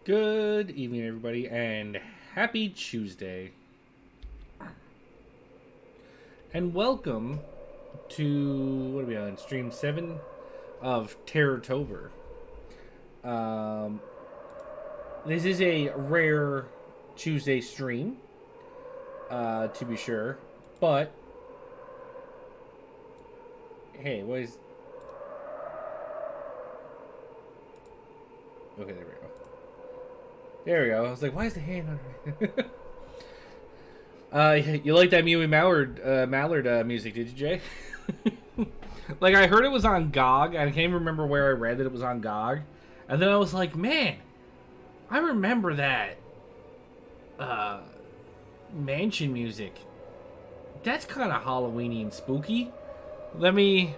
Good evening, everybody, and happy Tuesday. And welcome to, what are we on, stream 7 of Terrortober. This is a rare Tuesday stream, to be sure, but, hey, what is... Okay, there we go. There we go. I was like, why is the hand on? You like that Mew Mallard music, did you, Jay? Like, I heard it was on GOG. I can't even remember where I read that it was on GOG. And then I was like, man, I remember that mansion music. That's kind of Halloween-y and spooky. Let me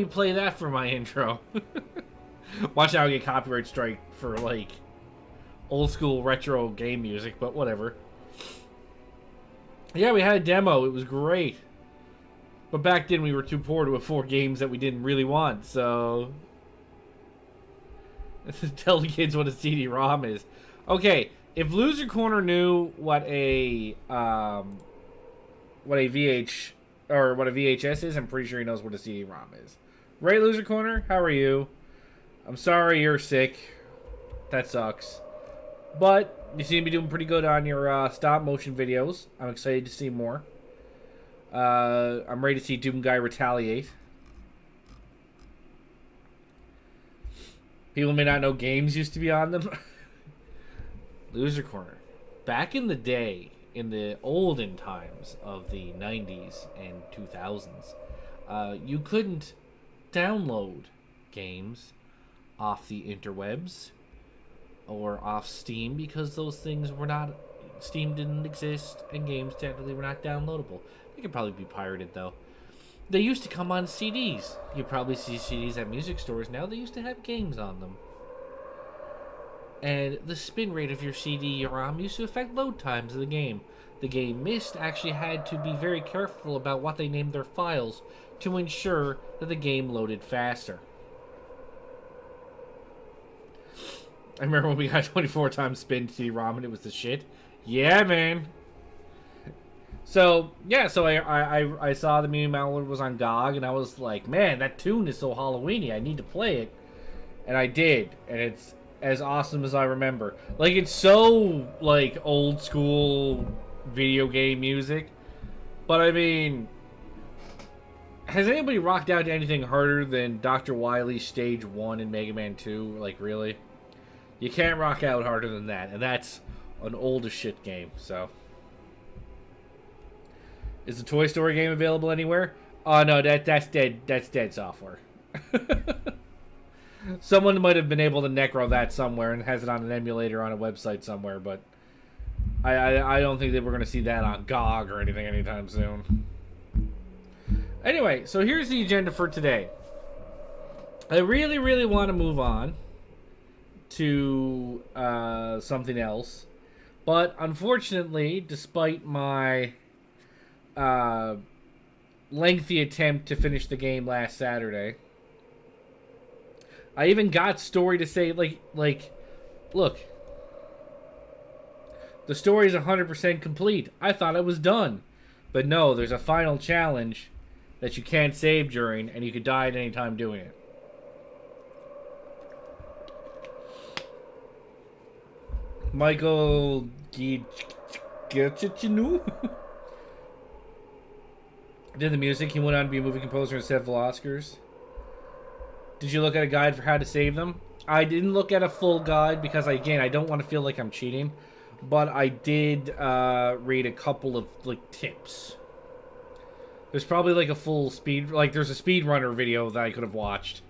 play that for my intro. Watch out, I get copyright strike for, like, old school retro game music, but whatever. Yeah, we had a demo. It was great. But back then we were too poor to afford games that we didn't really want, so... Tell the kids what a CD-ROM is. Okay, if Loser Corner knew what a VHS is, I'm pretty sure he knows what a CD-ROM is. Right, Loser Corner? How are you? I'm sorry you're sick. That sucks. But you seem to be doing pretty good on your stop motion videos. I'm excited to see more. I'm ready to see Doom Guy retaliate. People may not know games used to be on them. Loser Corner. Back in the day, in the olden times of the 90s and 2000s, you couldn't download games off the interwebs or off Steam because those things were not... Steam didn't exist and games technically were not downloadable. They could probably be pirated though. They used to come on CDs. You probably see CDs at music stores now. They used to have games on them. And the spin rate of your CD-ROM used to affect load times of the game. The game Mist actually had to be very careful about what they named their files to ensure that the game loaded faster. I remember when we got 24 times spin CD-ROM and it was the shit. Yeah, man. So, yeah, so I saw the Mew Malware was on GOG, and I was like, man, that tune is so Halloweeny, I need to play it. And I did, and it's as awesome as I remember. Like, it's so, like, old school video game music. But, I mean, has anybody rocked out to anything harder than Dr. Wily's Stage 1 in Mega Man 2? Like, really? You can't rock out harder than that, and that's an old as shit game, so... Is the Toy Story game available anywhere? Oh, no, that's dead. That's dead software. Someone might have been able to necro that somewhere and has it on an emulator on a website somewhere, but I don't think that we're going to see that on GOG or anything anytime soon. Anyway, so here's the agenda for today. I really, really want to move on to something else, but unfortunately, despite my... lengthy attempt to finish the game last Saturday. I even got story to say, like, look, the story is 100% complete. I thought it was done. But no, there's a final challenge that you can't save during, and you could die at any time doing it. Michael Giacchino did the music. He went on to be a movie composer and several Oscars. Did you look at a guide for how to save them? I didn't look at a full guide because, again, I don't want to feel like I'm cheating. But I did read a couple of, like, tips. There's probably, like, a full speed... Like, there's a speedrunner video that I could have watched.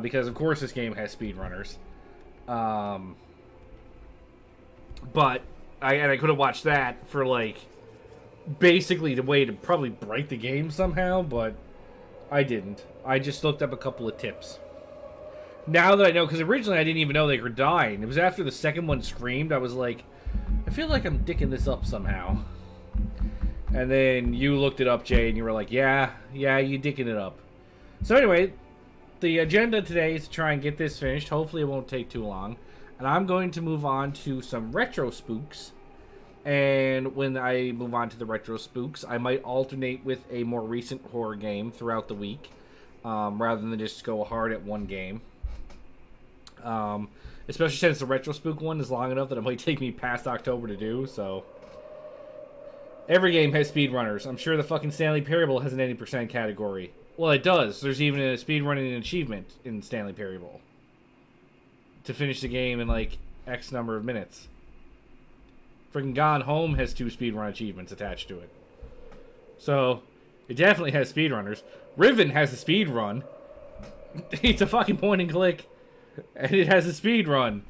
Because, of course, this game has speedrunners. But I could have watched that for, like... basically the way to probably break the game somehow, but I didn't. I just looked up a couple of tips. Now that I know, because originally I didn't even know they were dying. It was after the second one screamed, I was like, I feel like I'm dicking this up somehow. And then you looked it up, Jay, and you were like, yeah, you dicking it up. So anyway, the agenda today is to try and get this finished. Hopefully it won't take too long. And I'm going to move on to some retro spooks. And when I move on to the retro spooks, I might alternate with a more recent horror game throughout the week, rather than just go hard at one game. Especially since the retro spook one is long enough that it might take me past October to do, so... Every game has speedrunners. I'm sure the fucking Stanley Parable has an 80% category. Well, it does. There's even a speedrunning achievement in Stanley Parable. To finish the game in, like, X number of minutes. Freaking Gone Home has 2 speedrun achievements attached to it. So, it definitely has speedrunners. Riven has a speedrun. It's a fucking point and click. And it has a speedrun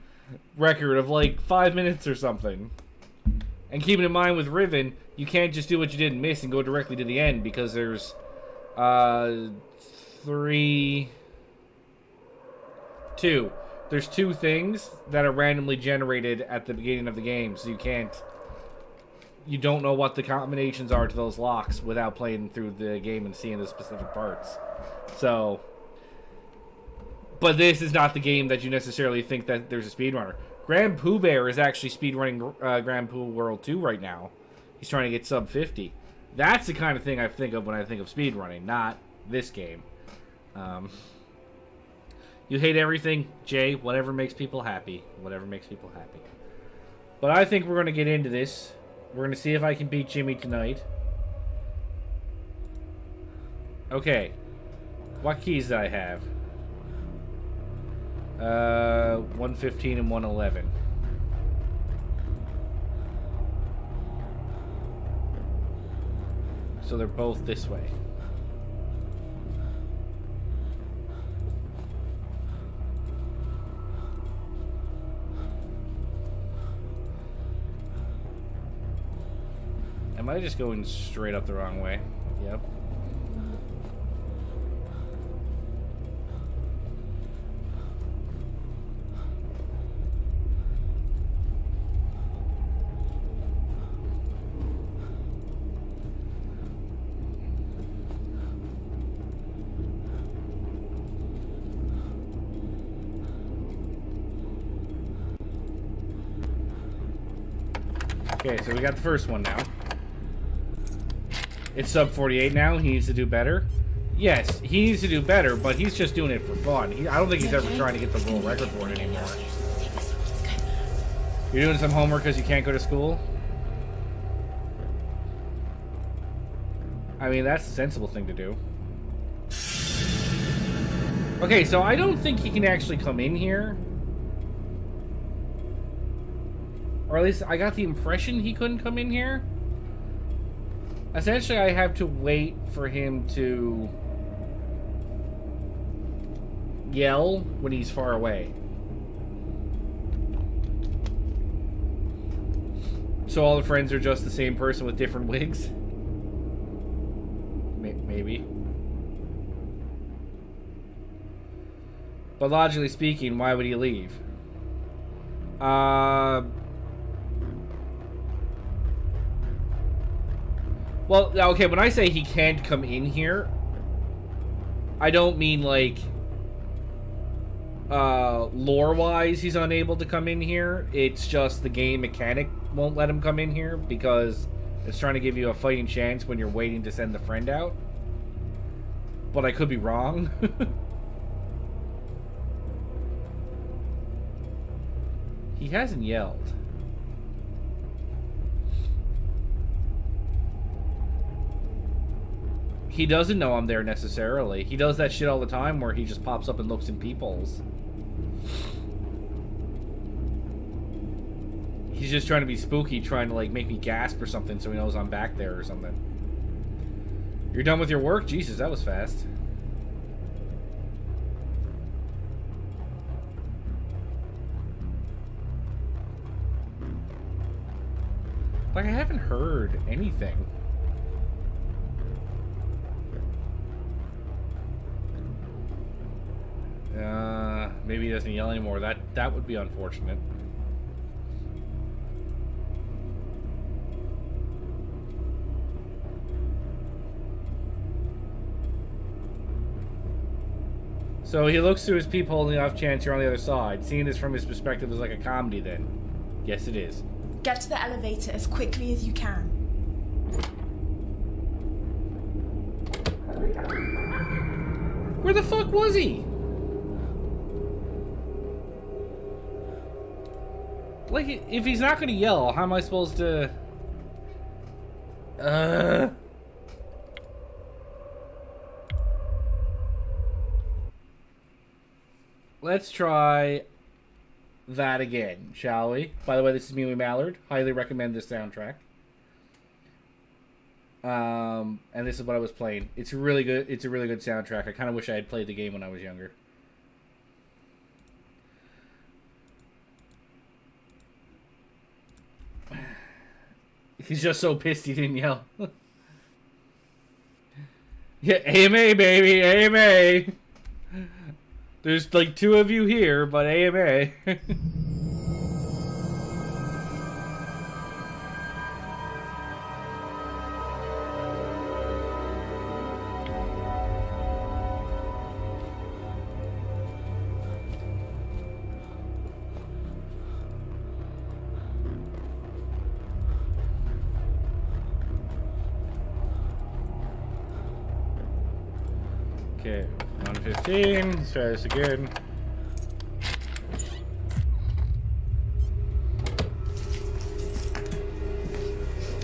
record of like 5 minutes or something. And keeping in mind with Riven, you can't just do what you did in Miss and go directly to the end, because there's 2. There's 2 things that are randomly generated at the beginning of the game, so you you don't know what the combinations are to those locks without playing through the game and seeing the specific parts. So, but this is not the game that you necessarily think that there's a speedrunner. Grand Pooh Bear is actually speedrunning Grand Pooh World 2 right now. He's trying to get sub 50. That's the kind of thing I think of when I think of speedrunning, not this game. You hate everything, Jay. Whatever makes people happy. Whatever makes people happy. But I think we're going to get into this. We're going to see if I can beat Jimmy tonight. Okay. What keys do I have? 115 and 111. So they're both this way. Am I just going straight up the wrong way? Yep. Okay, so we got the first one now. It's sub 48 now. He needs to do better. Yes, he needs to do better, but he's just doing it for fun. I don't think he's ever trying to get the world record for it anymore. You're doing some homework because you can't go to school? I mean, that's a sensible thing to do. Okay, so I don't think he can actually come in here. Or at least I got the impression he couldn't come in here. Essentially, I have to wait for him to yell when he's far away. So all the friends are just the same person with different wigs? Maybe. But logically speaking, why would he leave? Well, okay, when I say he can't come in here, I don't mean, like, lore-wise he's unable to come in here. It's just the game mechanic won't let him come in here because it's trying to give you a fighting chance when you're waiting to send the friend out. But I could be wrong. He hasn't yelled. He doesn't know I'm there necessarily. He does that shit all the time where he just pops up and looks in peepholes. He's just trying to be spooky, trying to like make me gasp or something so he knows I'm back there or something. You're done with your work? Jesus, that was fast. Like, I haven't heard anything. Maybe he doesn't yell anymore. That would be unfortunate. So he looks through his peephole in the off chance you're on the other side. Seeing this from his perspective is like a comedy then. Yes, it is. Get to the elevator as quickly as you can. Where the fuck was he? Like, if he's not gonna yell, how am I supposed to... Let's try that again, shall we? By the way, this is Mealy Mallard. Highly recommend this soundtrack. And this is what I was playing. It's really good. It's a really good soundtrack. I kind of wish I had played the game when I was younger. He's just so pissed he didn't yell. Yeah, AMA, baby, AMA. There's like 2 of you here, but AMA. Okay, 115. Let's try this again.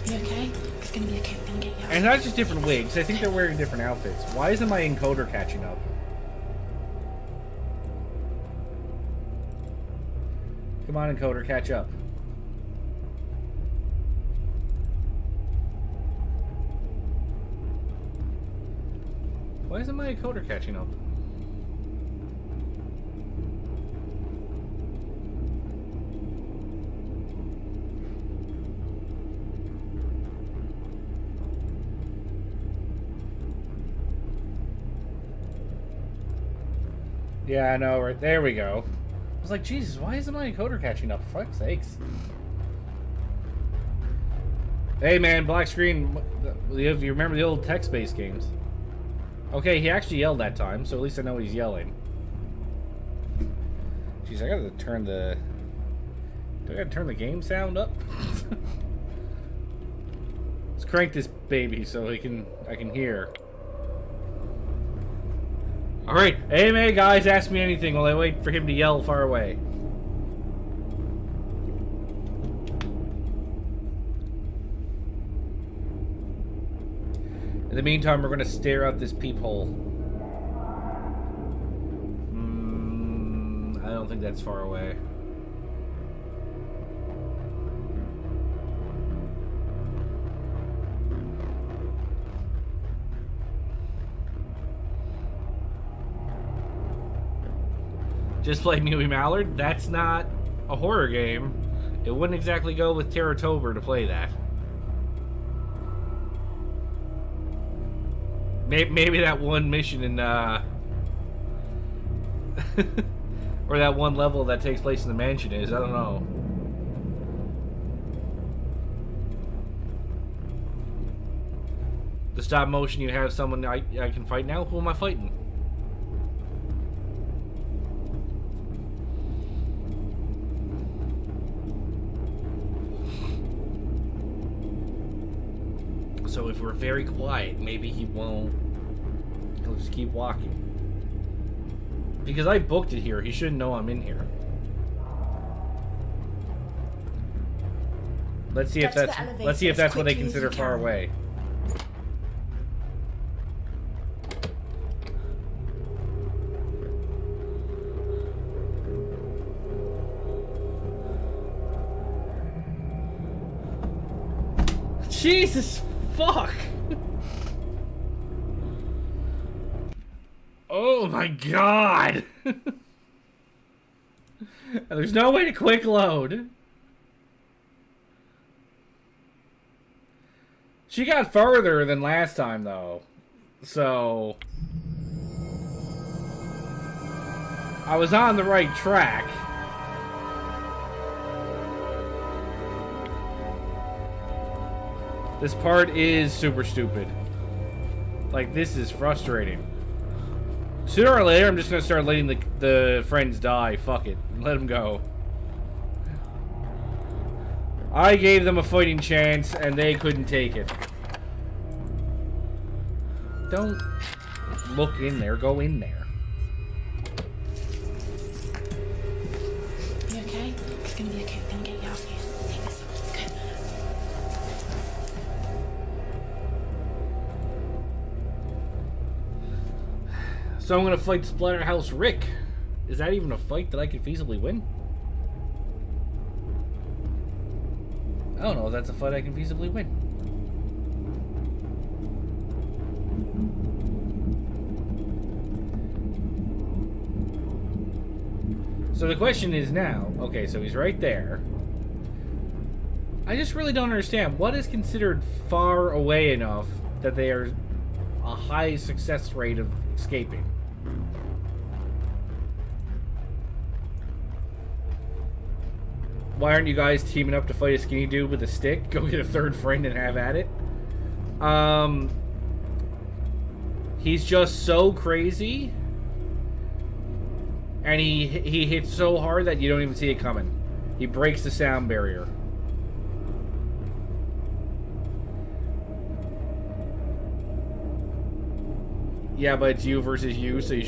You okay? It's gonna be okay. We're gonna get you out. And not just different wigs. I think they're wearing different outfits. Why isn't my encoder catching up? Come on, encoder, catch up. Why isn't my encoder catching up? Yeah, I know, right there we go. I was like, Jesus, why isn't my encoder catching up? For fuck's sakes. Hey man, black screen. You remember the old text-based games? Okay, he actually yelled that time, so at least I know he's yelling. Jeez, I gotta turn the... Do I gotta turn the game sound up? Let's crank this baby so I can hear. Alright, AMA guys, ask me anything while I wait for him to yell far away. In the meantime, we're gonna stare out this peephole. I don't think that's far away. Just played Newey Mallard? That's not a horror game. It wouldn't exactly go with Terrortober to play that. Maybe that one mission in, or that one level that takes place in the mansion is. I don't know. The stop motion, you have someone I can fight now? Who am I fighting? So if we're very quiet, maybe he won't. He'll just keep walking. Because I booked it here. He shouldn't know I'm in here. Let's see if that's what they consider far away. Jesus fuck! Oh my god! There's no way to quick load. She got further than last time though. So I was on the right track. This part is super stupid. Like, this is frustrating. Sooner or later, I'm just gonna start letting the friends die. Fuck it. Let them go. I gave them a fighting chance, and they couldn't take it. Don't look in there. Go in there. You okay? It's gonna be okay. We're gonna get you out of here. Take this. It's good. So I'm gonna fight Splatterhouse Rick. Is that even a fight that I could feasibly win? I don't know if that's a fight I can feasibly win. So the question is now, okay, so he's right there. I just really don't understand. What is considered far away enough that they are a high success rate of escaping? Why aren't you guys teaming up to fight a skinny dude with a stick? Go get a third friend and have at it. He's just so crazy. And he hits so hard that you don't even see it coming. He breaks the sound barrier. Yeah, but it's you versus you, so you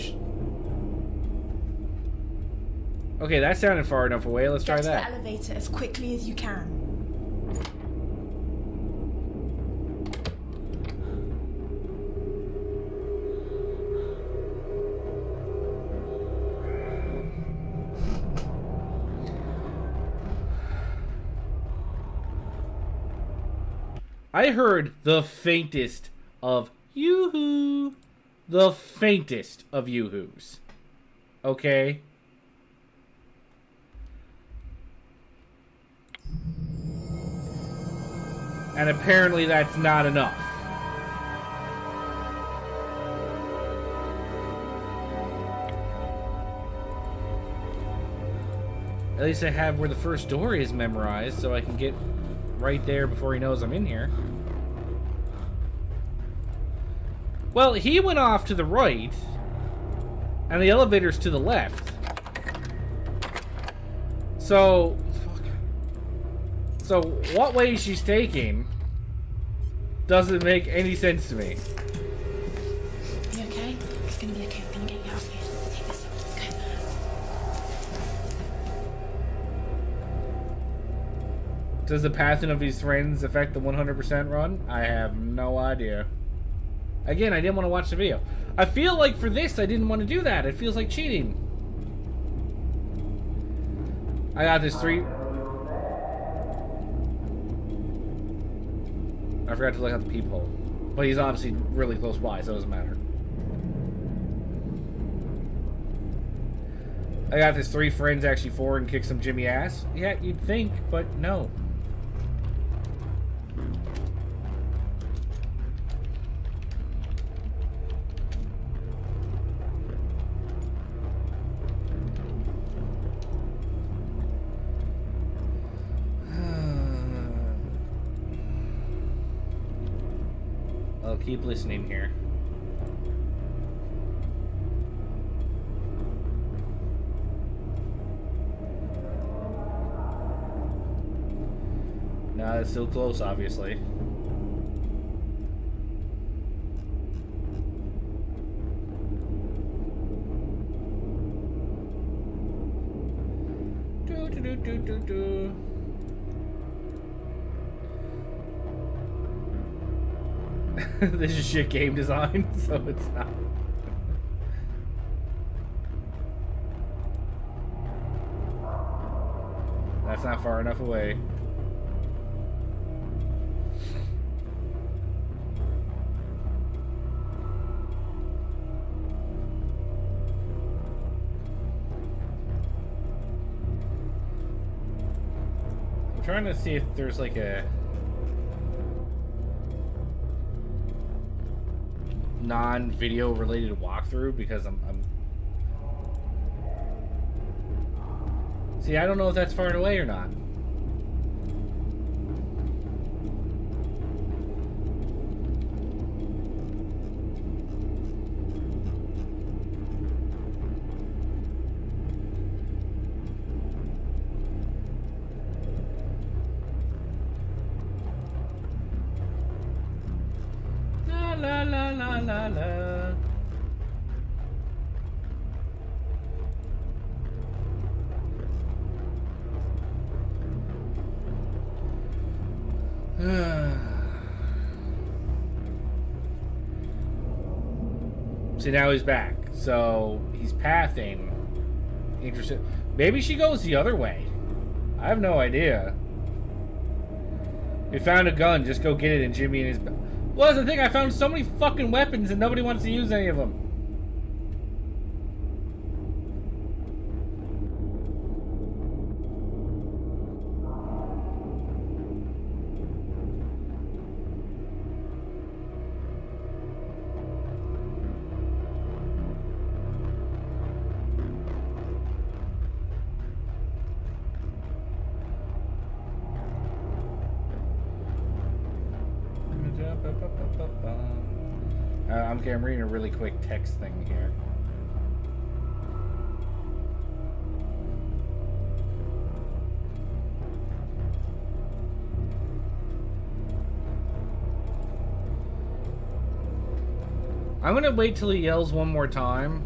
Okay, that sounded far enough away. Let's try Get to that. the elevator as quickly as you can. I heard the faintest of yoo-hoo. The faintest of yoo-hoos. Okay? And apparently that's not enough. At least I have where the first door is memorized, so I can get right there before he knows I'm in here. Well, he went off to the right, and the elevator's to the left. So, what way she's taking doesn't make any sense to me. You okay? It's gonna be okay. I'm gonna get you out of here. Take this. Let's go. Does the passing of his friends affect the 100% run? I have no idea. Again, I didn't want to watch the video. I feel like for this, I didn't want to do that. It feels like cheating. I got this 3... I forgot to look out the peephole. But he's obviously really close by, so it doesn't matter. I got this 3 friends, actually 4, and kick some Jimmy ass. Yeah, you'd think, but no. I'll keep listening here. No, it's still close, obviously. Do. This is shit game design, so it's not. That's not far enough away. I'm trying to see if there's like a non-video related walkthrough, because I'm see, I don't know if that's far away or not. La la la la la. See, now he's back. So he's pathing. Interesting. Maybe she goes the other way. I have no idea. You found a gun. Just go get it. And Jimmy and his... Well, that's the thing. I found so many fucking weapons and nobody wants to use any of them. I'm reading a really quick text thing here. I'm gonna wait till he yells one more time.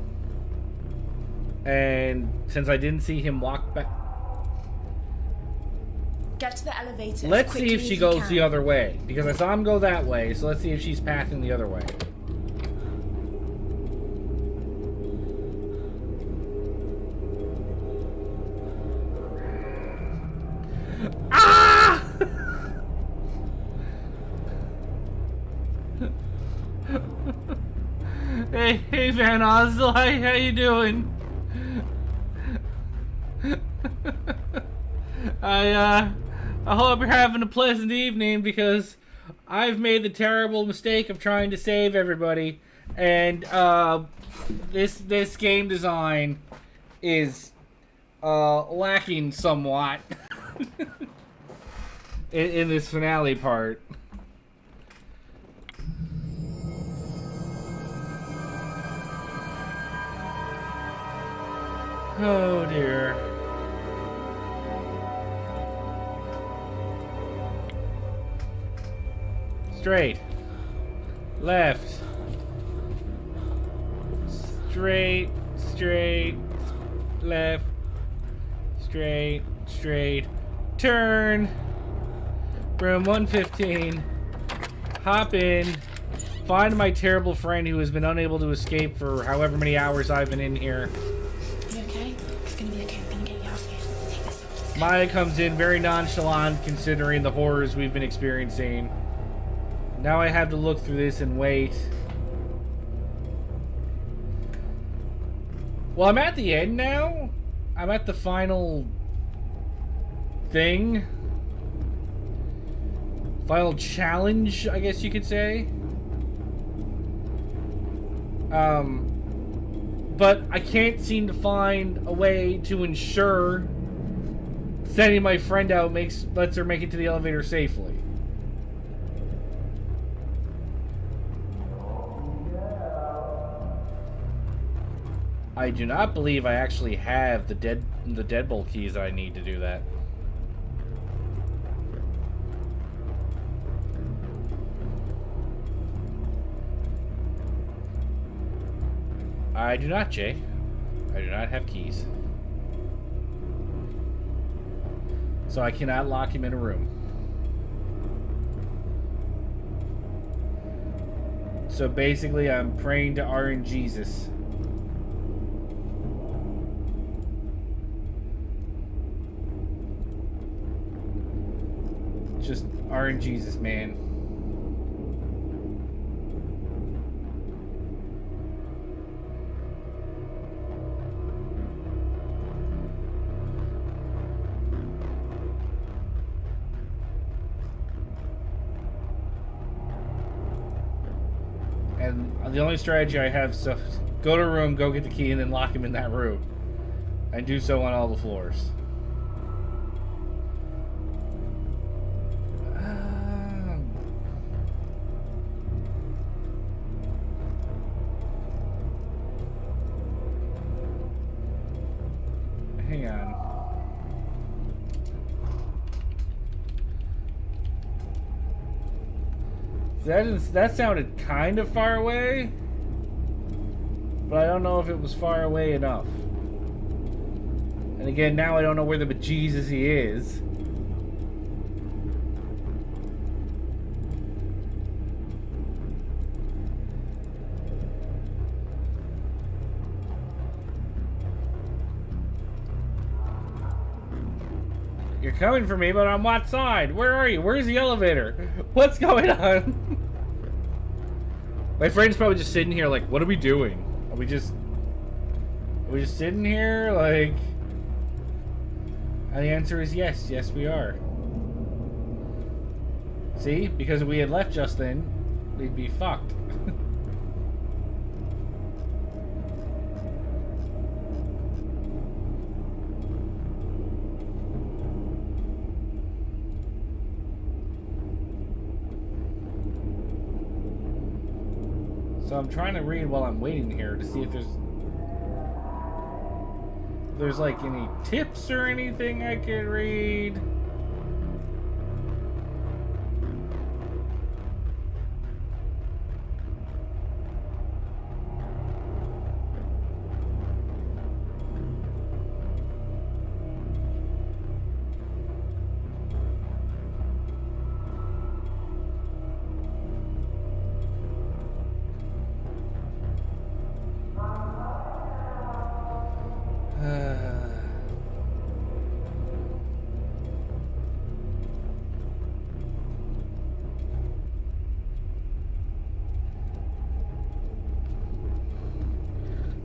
And since I didn't see him walk back... Get to the elevator. Let's see if she goes the other way. Because I saw him go that way, so let's see if she's passing the other way. Ah! Hey Van Osel, how you doing? I hope you're having a pleasant evening, because I've made the terrible mistake of trying to save everybody, and this game design is lacking somewhat in this finale part. Oh dear. Straight. Left. Straight. Straight. Left. Straight. Straight. Turn. Room 115. Hop in. Find my terrible friend who has been unable to escape for however many hours I've been in here. You okay? It's gonna be okay. I'm gonna get you out of here. Take this. Maya comes in very nonchalant considering the horrors we've been experiencing. Now I have to look through this and wait. Well, I'm at the end now. I'm at the final thing. Final challenge, I guess you could say. But I can't seem to find a way to ensure sending my friend out lets her make it to the elevator safely. I do not believe I actually have the deadbolt keys I need to do that. I do not, Jay. I do not have keys. So I cannot lock him in a room. So basically I'm praying to RNGesus. Just RNGesus, man. And the only strategy I have is to go to a room, go get the key, and then lock him in that room. And do so on all the floors. Hang on. That sounded kind of far away, but I don't know if it was far away enough. And again, now I don't know where the bejesus he is. You're coming for me, but on what side? Where are you? Where's the elevator? What's going on? My friend's probably just sitting here like, what are we doing? Are we just sitting here? Like... And the answer is yes. Yes, we are. See? Because if we had left just then, we'd be fucked. So I'm trying to read while I'm waiting here to see if there's like any tips or anything I can read.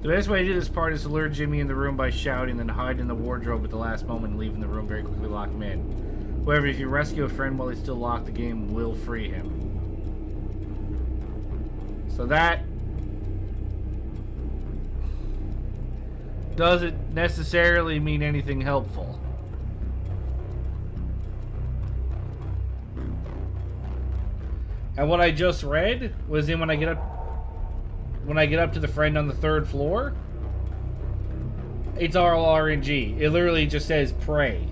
The best way to do this part is to lure Jimmy in the room by shouting, then hide in the wardrobe at the last moment and leave in the room very quickly, lock him in. However, if you rescue a friend while he's still locked, the game will free him. So that doesn't necessarily mean anything helpful. And what I just read was when I get up to the friend on the 3rd floor, it's all RNG. It literally just says pray.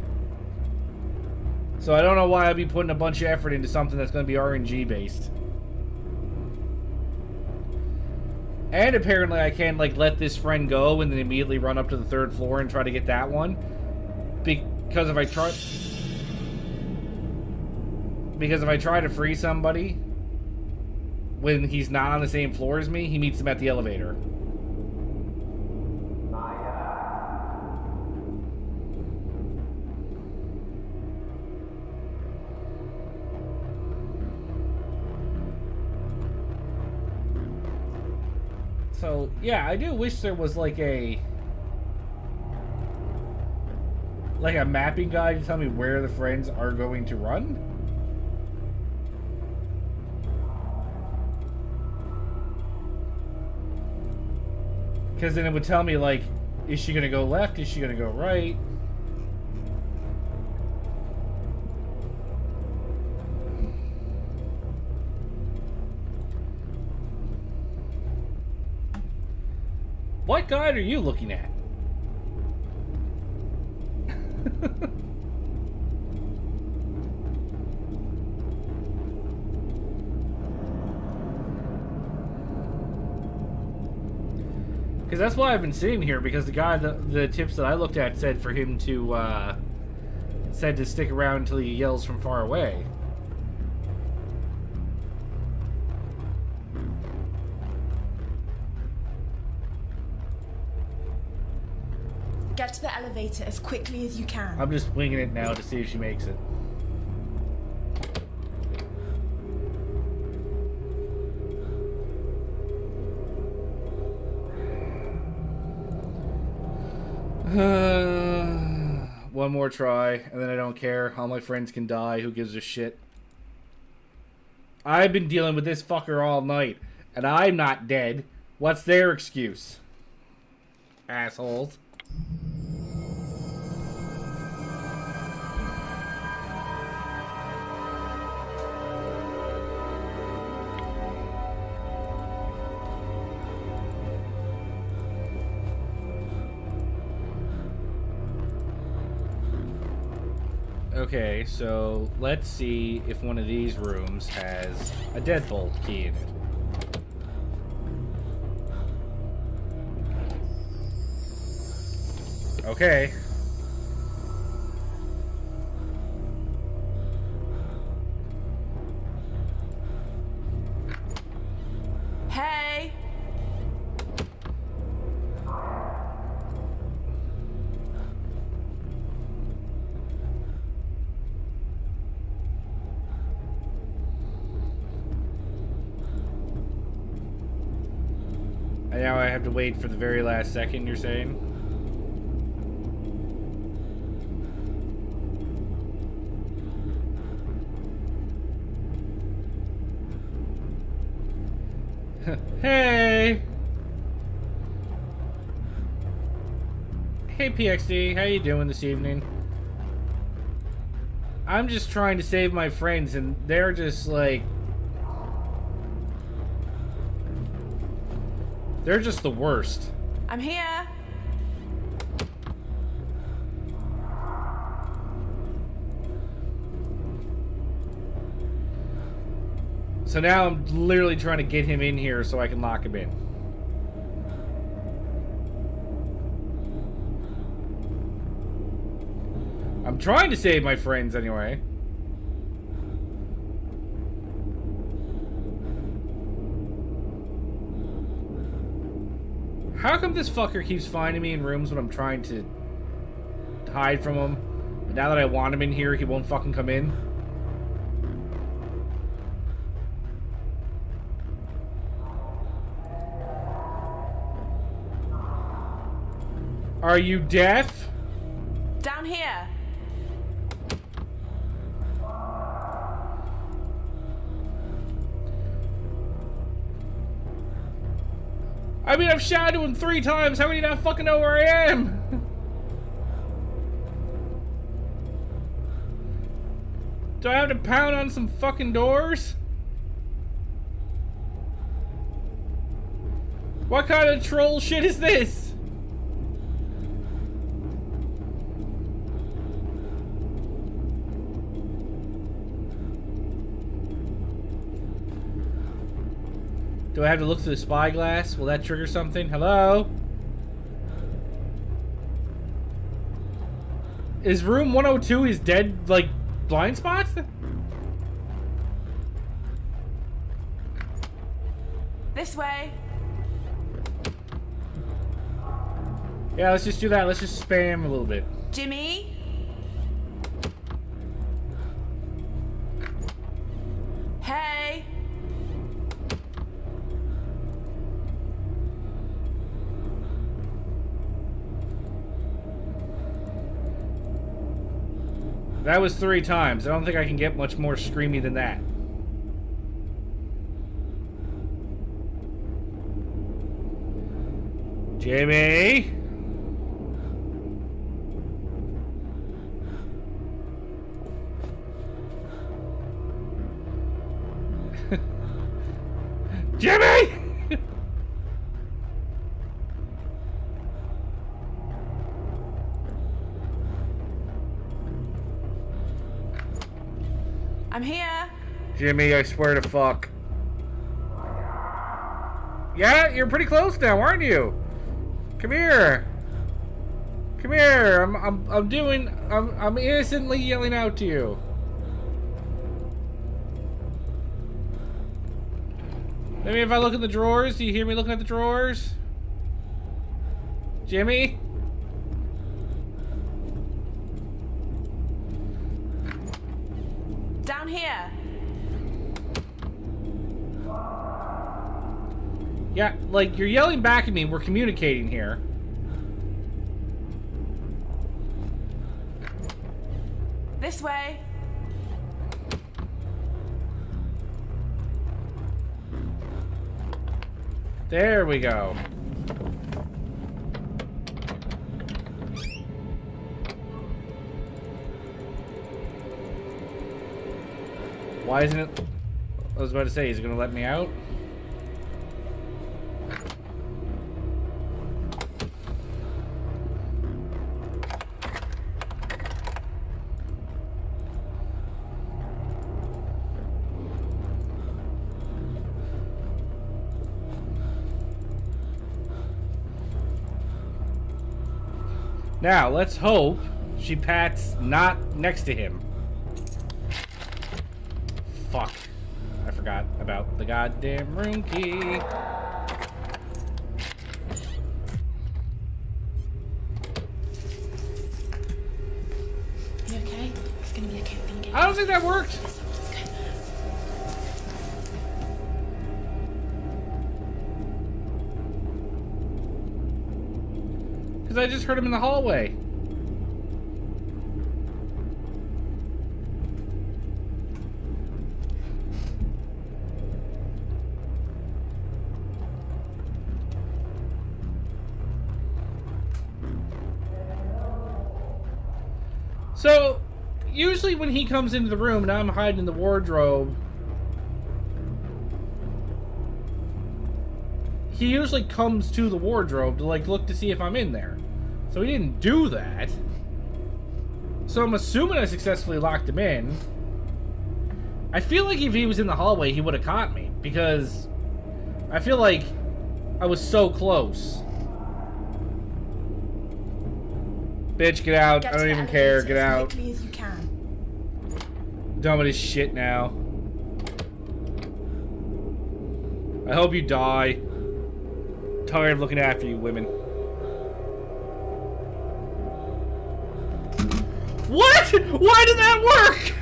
So I don't know why I'd be putting a bunch of effort into something that's going to be RNG based. And apparently I can like let this friend go and then immediately run up to the 3rd floor and try to get that one. Because if I try to free somebody when he's not on the same floor as me, he meets them at the elevator. So, yeah, I do wish there was like a mapping guide to tell me where the friends are going to run. Because then it would tell me, like, is she going to go left? Is she going to go right? What guide are you looking at? Because that's why I've been sitting here, because the guy, the tips that I looked at said for him to, said to stick around until he yells from far away. Get to the elevator as quickly as you can. I'm just winging it now to see if she makes it. One more try, and then I don't care. All my friends can die. Who gives a shit? I've been dealing with this fucker all night, and I'm not dead. What's their excuse? Assholes. Okay, so let's see if one of these rooms has a deadbolt key in it. Okay. Hey! And now I have to wait for the very last second, you're saying? Hey! Hey PXD, how you doing this evening? I'm just trying to save my friends and they're just like... They're just the worst. I'm here. So now I'm literally trying to get him in here so I can lock him in. I'm trying to save my friends anyway. How come this fucker keeps finding me in rooms when I'm trying to hide from him? But now that I want him in here, he won't fucking come in? Are you deaf? Down here. I mean, I've shouted to him 3 times. How would you not fucking know where I am? Do I have to pound on some fucking doors? What kind of troll shit is this? Do I have to look through the spyglass? Will that trigger something? Hello? Is room 102 his dead, like, blind spot? This way. Yeah, let's just do that. Let's just spam a little bit. Jimmy? Hey? That was 3 times. I don't think I can get much more screamy than that. Jimmy? Jimmy! I'm here. Jimmy, I swear to fuck. Yeah, you're pretty close now, aren't you? Come here. Come here. I'm innocently yelling out to you. Maybe if I look in the drawers, do you hear me looking at the drawers? Jimmy? Down here. Yeah, like, you're yelling back at me. We're communicating here. This way. There we go. Why isn't it... I was about to say, is it gonna let me out? Now, let's hope she pats not next to him. Fuck. I forgot about the goddamn room key. You okay? It's gonna be okay. We're gonna get you. I don't think that worked. Let's go. Because I just heard him in the hallway. So, usually when he comes into the room and I'm hiding in the wardrobe, he usually comes to the wardrobe to, like, look to see if I'm in there. So he didn't do that. So I'm assuming I successfully locked him in. I feel like if he was in the hallway, he would have caught me, because I feel like I was so close. Bitch, get out. I don't even care. Get out. As quickly as you can. Done with this shit now. I hope you die. Tired of looking after you, women. What? Why did that work?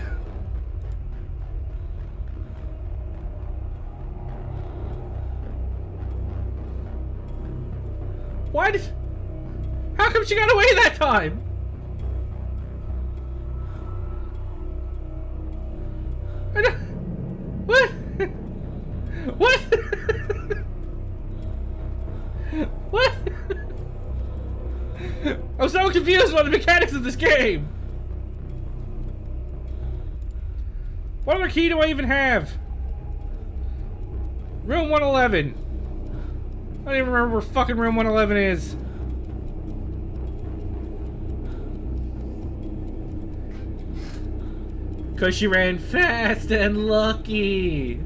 Why did... How How come she got away that time? What? What? What? I'm so confused about the mechanics of this game. What other key do I even have? Room 111. I don't even remember where fucking room 111 is. Cause she ran fast and lucky.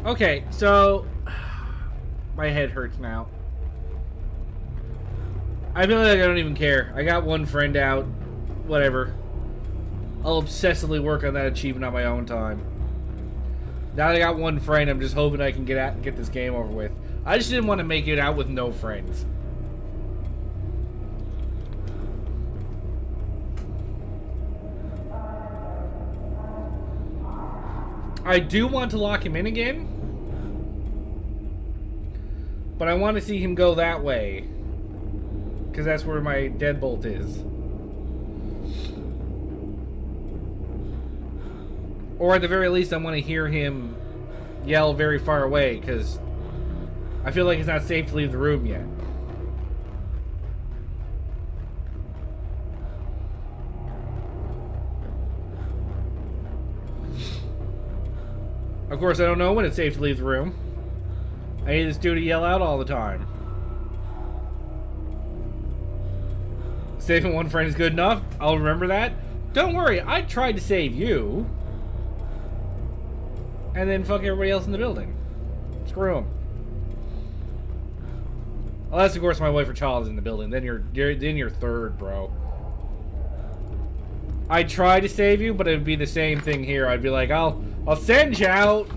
Okay, so my head hurts now. I feel like I don't even care. I got one friend out. Whatever. I'll obsessively work on that achievement on my own time. Now that I got one friend, I'm just hoping I can get this game over with. I just didn't want to make it out with no friends. I do want to lock him in again, but I want to see him go that way, because that's where my deadbolt is. Or at the very least, I want to hear him yell very far away, because I feel like it's not safe to leave the room yet. Of course, I don't know when it's safe to leave the room. I need this dude to yell out all the time. Saving one friend is good enough. I'll remember that. Don't worry, I tried to save you. And then fuck everybody else in the building. Screw them. Unless, of course, my wife or child is in the building. Then you're third, bro. I'd try to save you, but it'd be the same thing here. I'd be like, I'll send you out,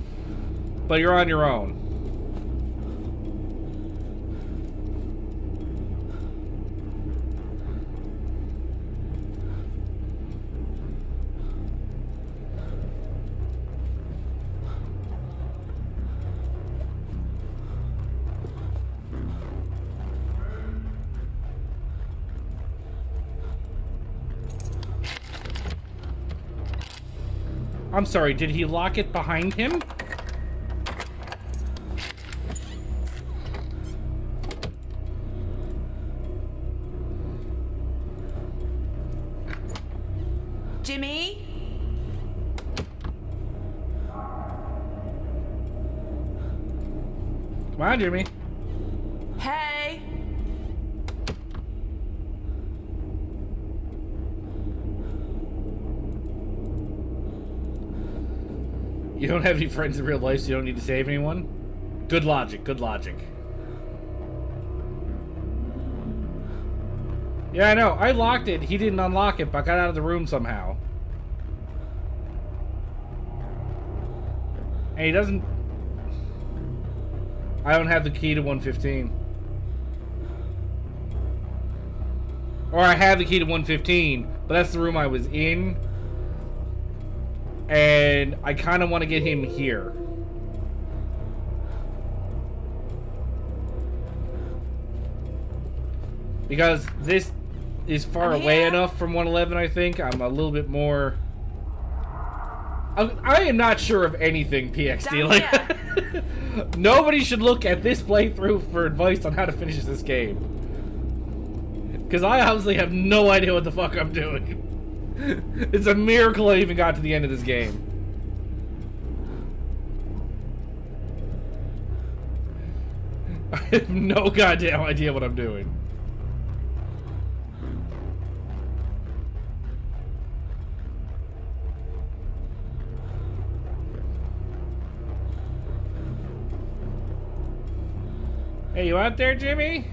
but you're on your own. I'm sorry, did he lock it behind him? Jimmy? Come on, Jimmy. Hey? You don't have any friends in real life, so you don't need to save anyone? Good logic, good logic. Yeah, I know. I locked it. He didn't unlock it, but I got out of the room somehow. And he doesn't... I don't have the key to 115. Or I have the key to 115, but that's the room I was in. And I kind of want to get him here. Because this is far away enough from 111, I think. I'm a little bit more... I am not sure of anything, PXD. Like, nobody should look at this playthrough for advice on how to finish this game. Because I obviously have no idea what the fuck I'm doing. It's a miracle I even got to the end of this game. I have no goddamn idea what I'm doing. Hey, you out there, Jimmy?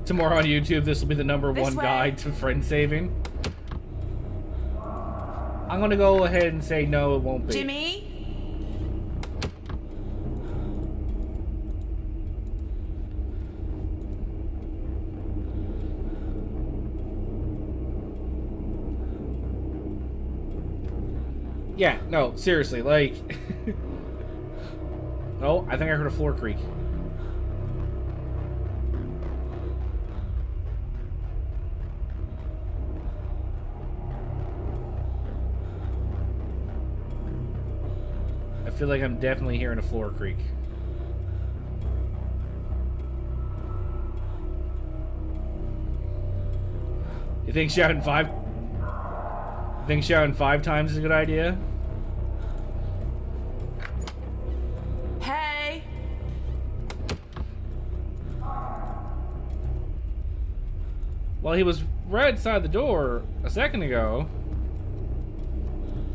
Tomorrow on YouTube, this will be the #1 guide to friend saving. I'm gonna go ahead and say no, it won't be. Jimmy? Yeah, no, seriously, like... Oh, I think I heard a floor creak. I feel like I'm definitely hearing a floor creak. You think shouting 5 times is a good idea? Hey! Well, he was right outside the door a second ago.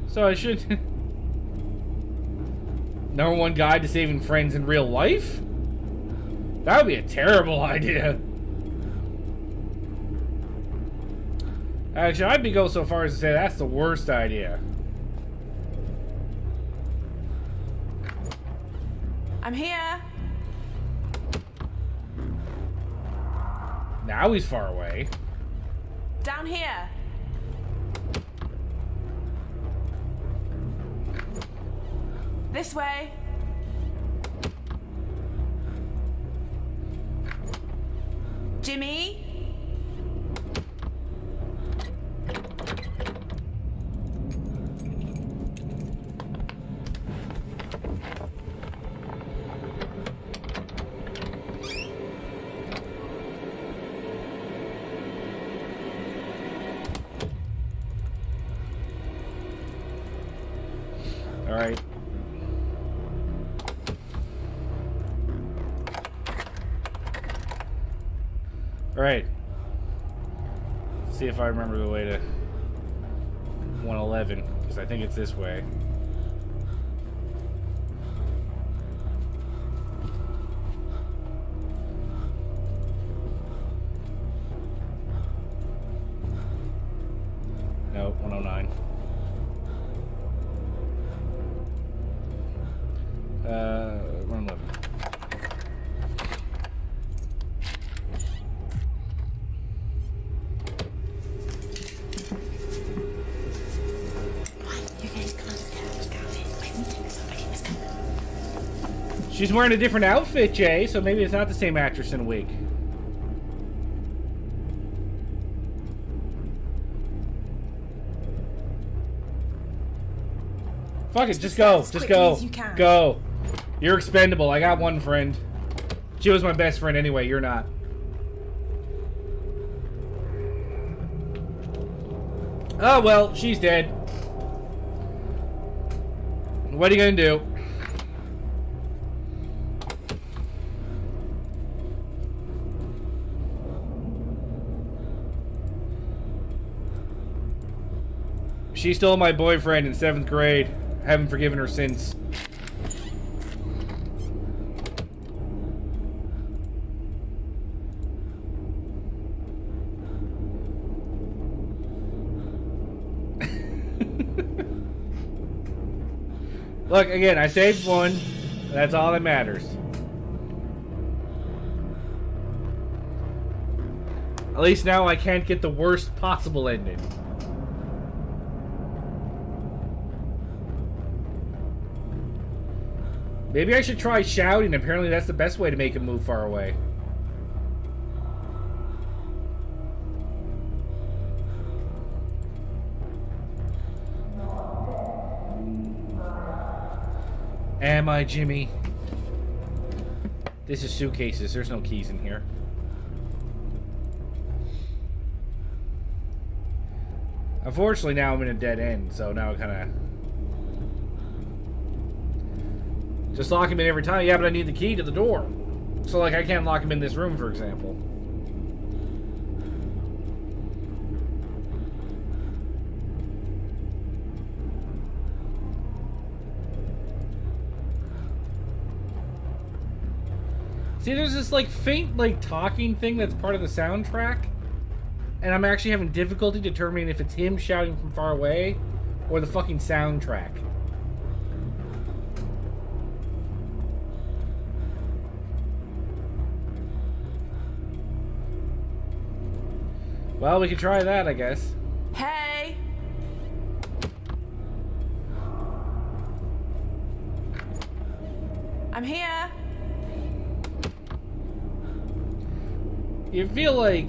So I should... #1 guide to saving friends in real life? That would be a terrible idea. Actually, I'd be go so far as to say that's the worst idea. I'm here. Now he's far away. Down here. This way. Jimmy? All right. All right. Let's see if I remember the way to 111, because I think it's this way. No, 109. 111. You guys come upstairs. Let's go. Let me take this off. Okay, let's go. She's wearing a different outfit, Jay, so maybe it's not the same actress in a wig. Fuck it, just go. Just go. Go. You're expendable. I got one friend. She was my best friend anyway. You're not. Oh, well, she's dead. What are you gonna do? She stole my boyfriend in 7th grade. Haven't forgiven her since. Look, again, I saved one. That's all that matters. At least now I can't get the worst possible ending. Maybe I should try shouting. Apparently that's the best way to make him move far away. Am I Jimmy? This is suitcases. There's no keys in here. Unfortunately, now I'm in a dead end, so now I kind of... Just lock him in every time. Yeah, but I need the key to the door. So, like, I can't lock him in this room, for example. See, there's this, like, faint, like, talking thing that's part of the soundtrack. And I'm actually having difficulty determining if it's him shouting from far away or the fucking soundtrack. Well, we could try that, I guess. Hey! I'm here. I feel like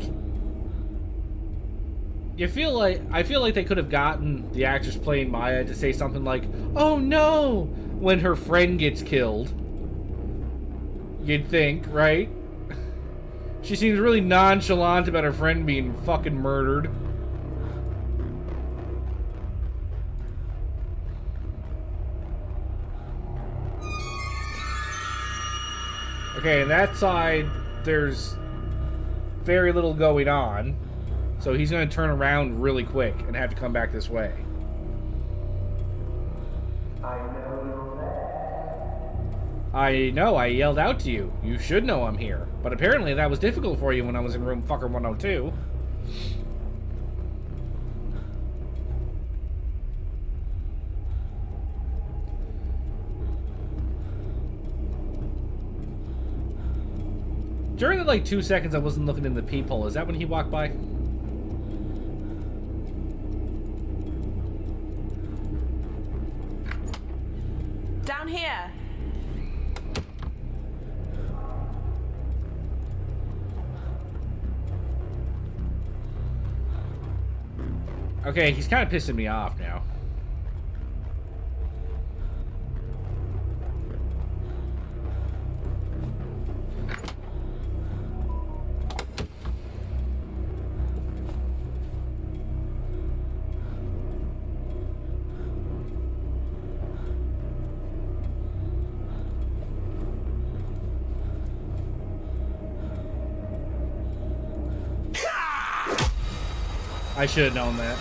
they could have gotten the actress playing Maya to say something like, "Oh no," when her friend gets killed. You'd think, right? She seems really nonchalant about her friend being fucking murdered. Okay, on that side, there's very little going on. So he's going to turn around really quick and have to come back this way. I know, I yelled out to you. You should know I'm here. But apparently that was difficult for you when I was in room fucker 102. During the, like, 2 seconds I wasn't looking in the peephole, is that when he walked by? Down here. Okay, he's kind of pissing me off now. I should have known that.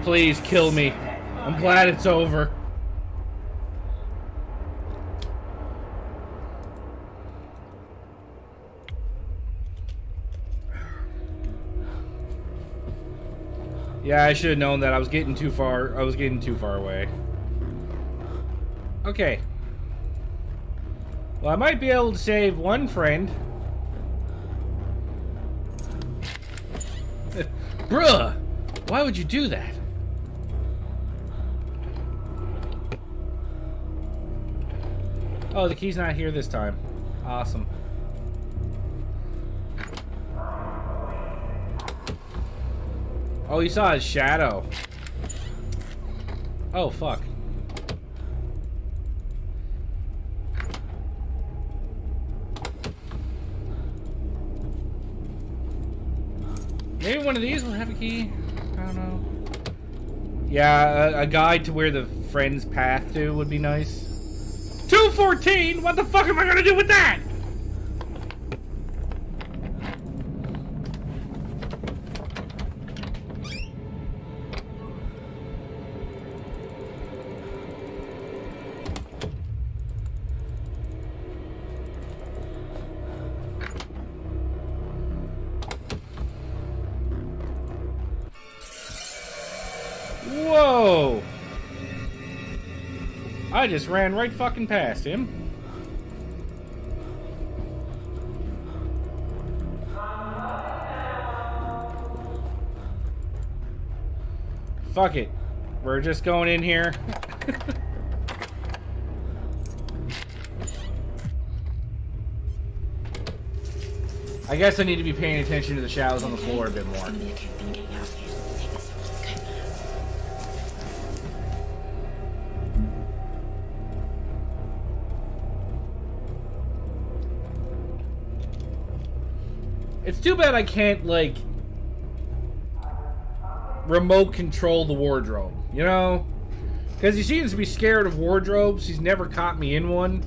Please kill me. I'm glad it's over. Yeah, I should have known that. I was getting too far. I was getting too far away. Okay. Well, I might be able to save one friend. Bruh! Why would you do that? Oh, the key's not here this time. Awesome. Oh, you saw his shadow. Oh, fuck. Maybe one of these will have a key. I don't know. Yeah, a guide to where the friend's path to would be nice. 214? What the fuck am I gonna do with that? Whoa! I just ran right fucking past him. Fuck it. We're just going in here. I guess I need to be paying attention to the shadows on the floor a bit more. It's too bad I can't, like, remote control the wardrobe, you know? Because he seems to be scared of wardrobes. He's never caught me in one.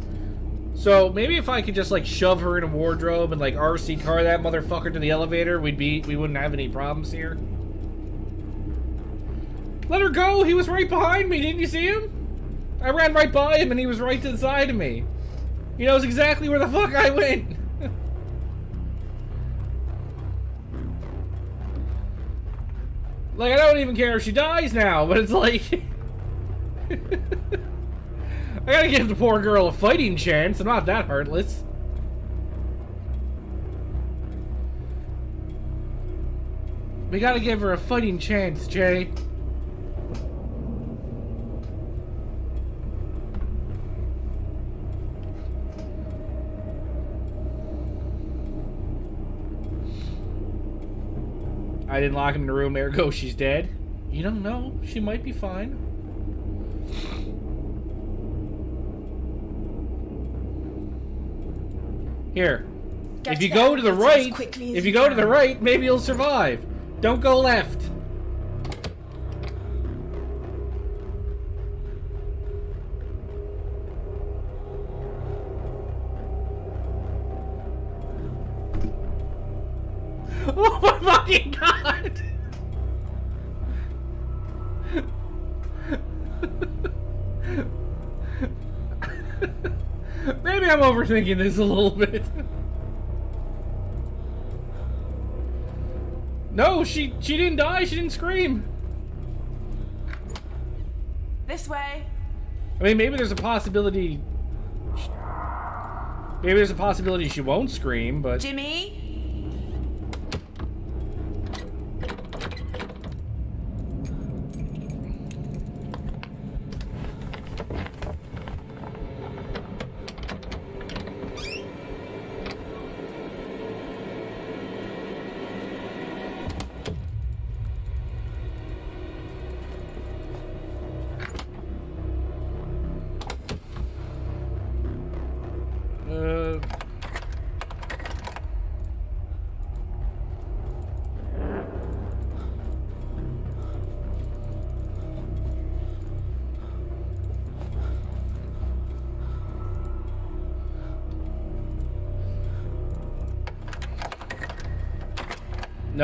So maybe if I could just, like, shove her in a wardrobe and, like, RC car that motherfucker to the elevator, we wouldn't have any problems here. Let her go! He was right behind me, didn't you see him? I ran right by him and he was right to the side of me. He knows exactly where the fuck I went. Like, I don't even care if she dies now, but it's like... I gotta give the poor girl a fighting chance. I'm not that heartless. We gotta give her a fighting chance, Jay. I didn't lock him in the room, ergo she's dead. You don't know. She might be fine. Here. If you go to the right, maybe you'll survive. Don't go left. Oh my fucking god! Maybe I'm overthinking this a little bit. No, she didn't die. She didn't scream. This way. I mean, maybe there's a possibility. Maybe there's a possibility she won't scream, but Jimmy?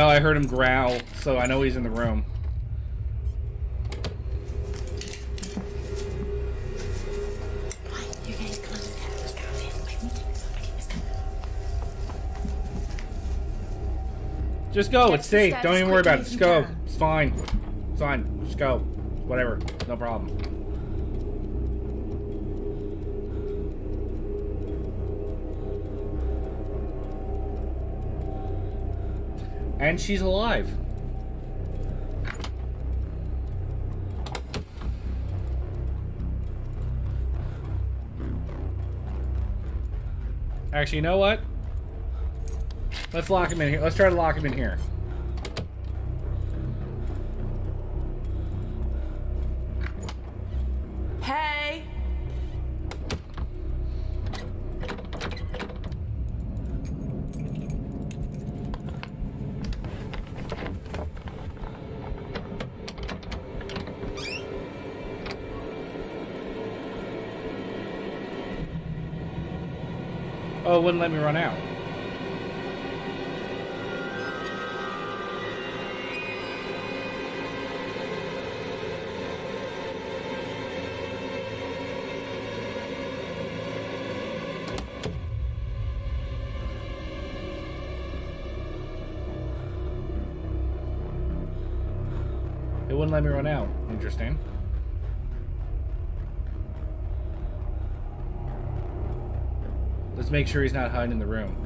no, I heard him growl, so I know he's in the room. You guys come upstairs. Let's go. Wait, me take this off. Okay, let's go. Just go. Get It's to the safe. steps Don't even worry quickly about it. as Just you go. can. It's fine. It's fine. Just go. Whatever. No problem. And she's alive. Actually, you know what? Let's lock him in here. Let's try to lock him in here. Hey! Oh, it wouldn't let me run out. It wouldn't let me run out. Interesting. Let's make sure he's not hiding in the room.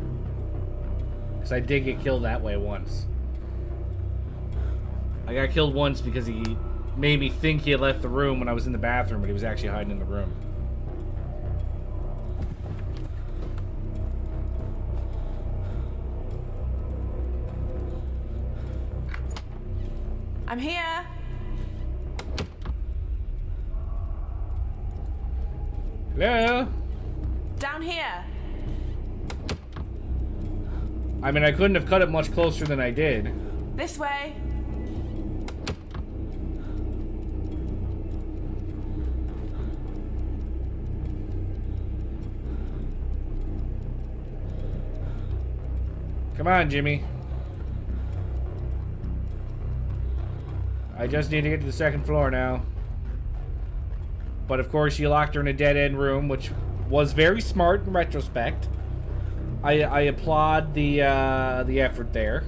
Because I did get killed that way once. I got killed once because he made me think he had left the room when I was in the bathroom, but he was actually hiding in the room. I'm here. Hello? Down here. I mean, I couldn't have cut it much closer than I did. This way. Come on, Jimmy. I just need to get to the second floor now. But of course, you locked her in a dead-end room, which was very smart in retrospect. I applaud the effort there.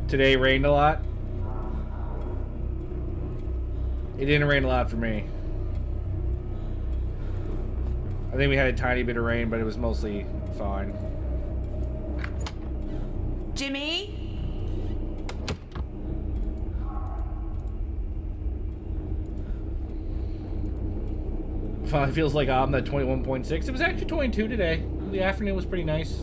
Today rained a lot. It didn't rain a lot for me. I think we had a tiny bit of rain, but it was mostly fine. Jimmy? Finally feels like I'm at 21.6. It was actually 22 today. The afternoon was pretty nice.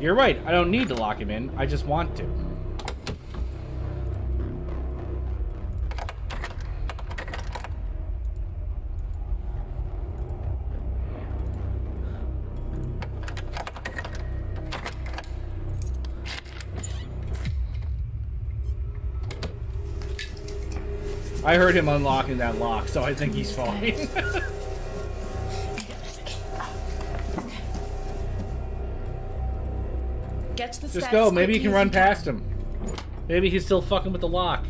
You're right. I don't need to lock him in. I just want to. I heard him unlocking that lock, so I think he's fine. Get to the Just steps go. Maybe you quickly can as run past him. Maybe he's still fucking with the lock.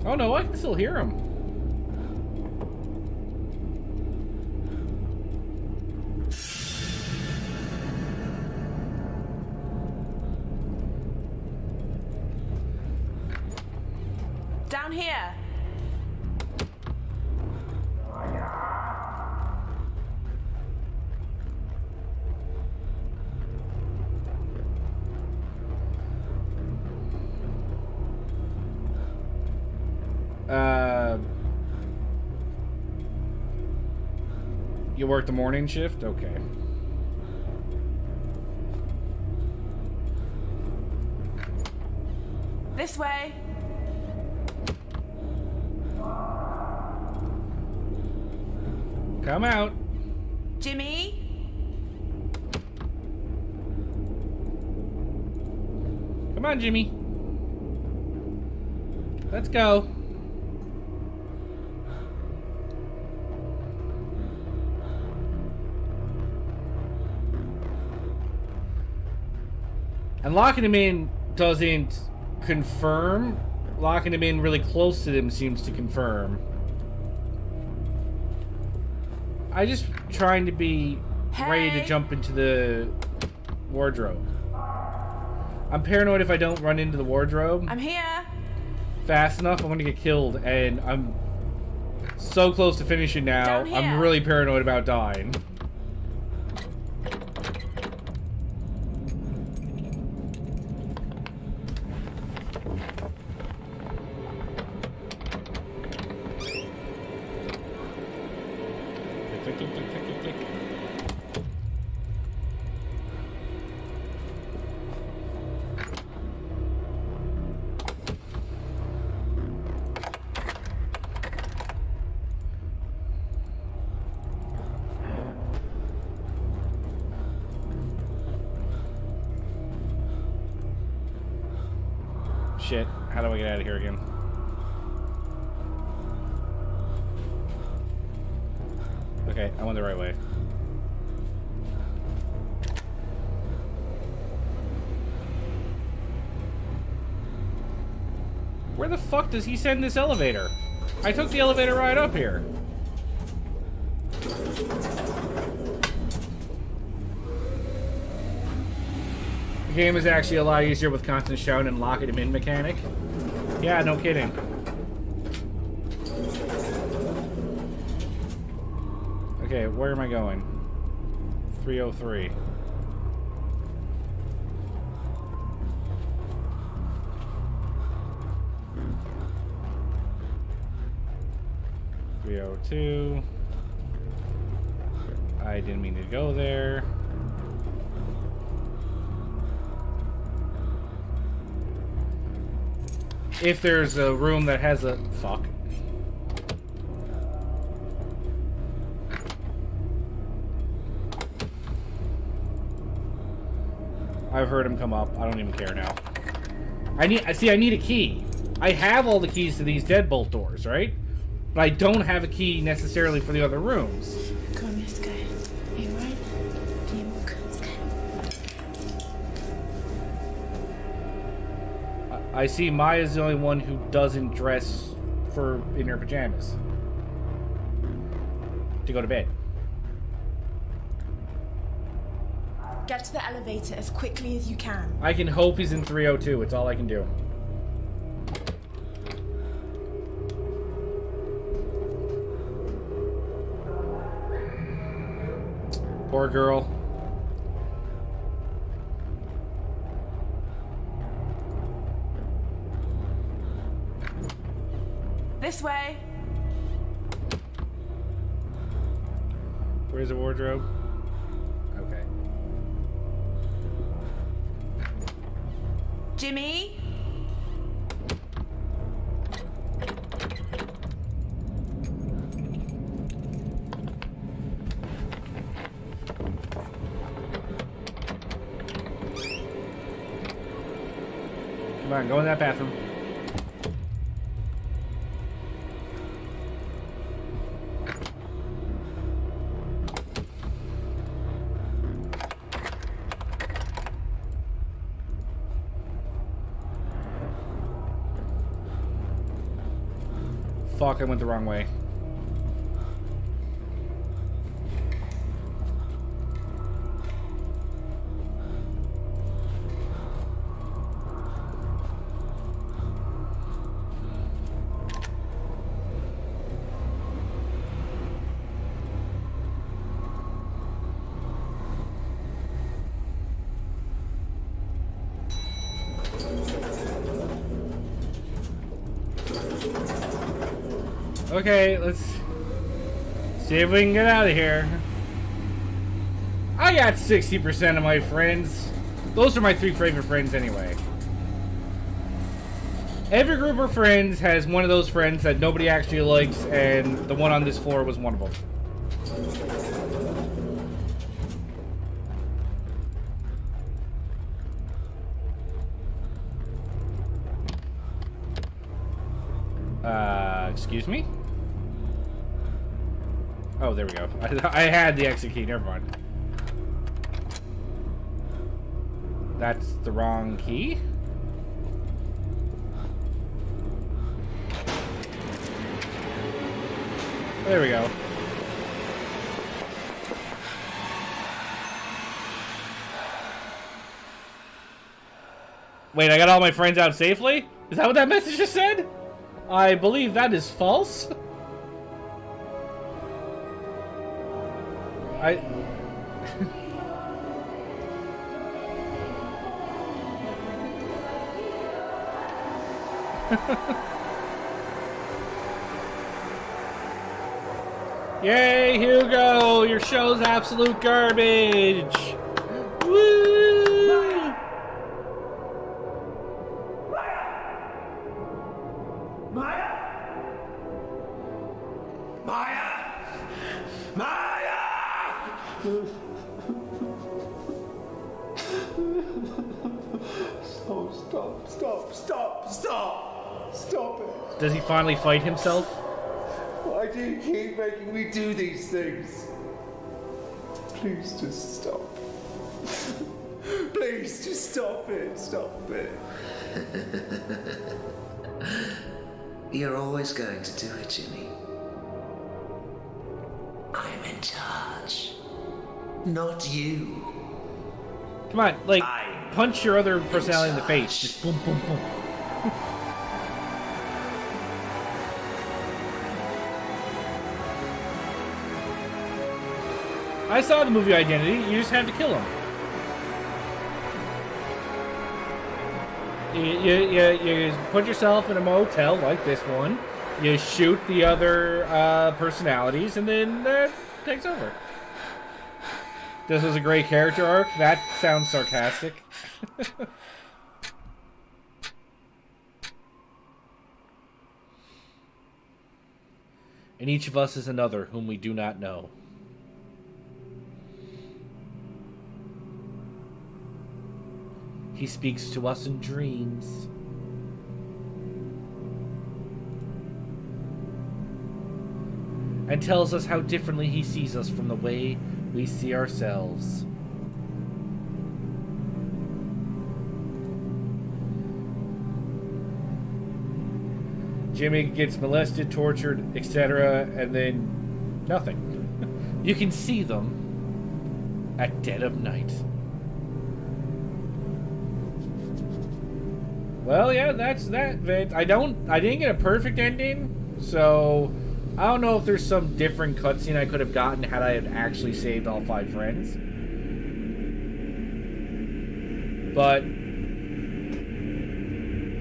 Oh no, I can still hear him. Down here. You work the morning shift? Okay. This way. Come out. Jimmy. Come on, Jimmy. Let's go. And locking him in doesn't confirm. Locking him in really close to them seems to confirm. I just trying to be ready to jump into the wardrobe. I'm paranoid if I don't run into the wardrobe I'm here. fast enough, I'm gonna get killed, and I'm so close to finishing now. Down here. I'm really paranoid about dying. Shit, how do I get out of here again? Okay, I went the right way. Where the fuck does he send this elevator? I took the elevator right up here. The game is actually a lot easier with constant shouting and locking him in mechanic. Yeah, no kidding. Okay, where am I going? 303. .302. I didn't mean to go there. If there's a room that has a... Fuck. I've heard him come up. I don't even care now. I need a key. I have all the keys to these deadbolt doors, right? But I don't have a key necessarily for the other rooms. Come on, let's go. You right? Do you walk? Let's go. I see Maya's the only one who doesn't dress in her pajamas to go to bed. Get to the elevator as quickly as you can. I can hope he's in 302. It's all I can do. Poor girl. This way. Where's the wardrobe? Okay. Jimmy? Come on, go in that bathroom. Fuck, I went the wrong way. Okay, let's see if we can get out of here. I got 60% of my friends. Those are my 3 favorite friends anyway. Every group of friends has one of those friends that nobody actually likes, and the one on this floor was one of them. Excuse me? Oh, there we go. I had the exit key, never mind. That's the wrong key? There we go. Wait, I got all my friends out safely? Is that what that message just said? I believe that is false. Yay, Hugo! Your show's absolute garbage! Woo! Maya! Maya! Maya! Stop it. Does he finally fight himself? Why do you keep making me do these things? Please just stop. Please just stop it. Stop it. You're always going to do it, Jimmy. I'm in charge. Not you. Come on, like, punch your other personality in the face. Just boom, boom, boom. I saw the movie Identity. You just have to kill him. You put yourself in a motel like this one. You shoot the other personalities, and then that takes over. This was a great character arc. That sounds sarcastic. And each of us is another whom we do not know. He speaks to us in dreams. And tells us how differently he sees us from the way we see ourselves. Jimmy gets molested, tortured, etc., and then nothing. You can see them at dead of night. Well, yeah, that's that, Vince. I didn't get a perfect ending, so I don't know if there's some different cutscene I could have gotten had I had actually saved all 5 friends. But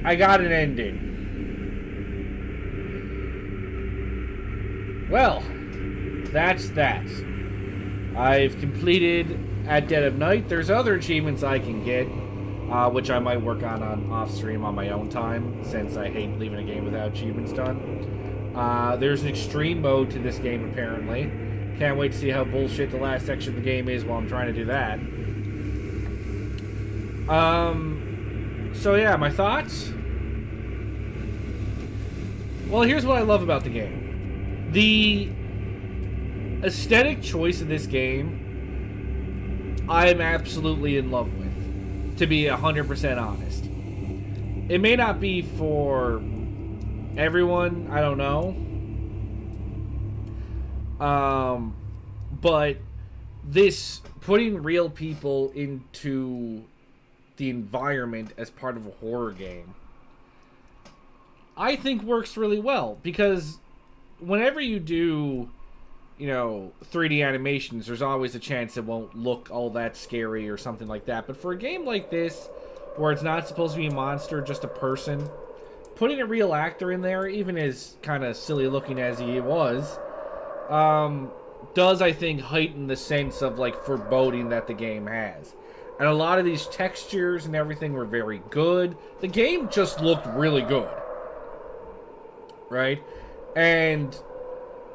I got an ending. Well, that's that. I've completed At Dead of Night. There's other achievements I can get, which I might work on off-stream on my own time, since I hate leaving a game without achievements done. There's an extreme mode to this game, apparently. Can't wait to see how bullshit the last section of the game is while I'm trying to do that. So yeah, my thoughts? Well, here's what I love about the game. The aesthetic choice of this game, I'm absolutely in love with, to be 100% honest. It may not be for everyone, I don't know. But this putting real people into the environment as part of a horror game, I think works really well, because whenever you do, you know, 3D animations, there's always a chance it won't look all that scary or something like that. But for a game like this, where it's not supposed to be a monster, just a person, putting a real actor in there, even as kind of silly looking as he was, does, I think, heighten the sense of, like, foreboding that the game has. And a lot of these textures and everything were very good. The game just looked really good. Right? And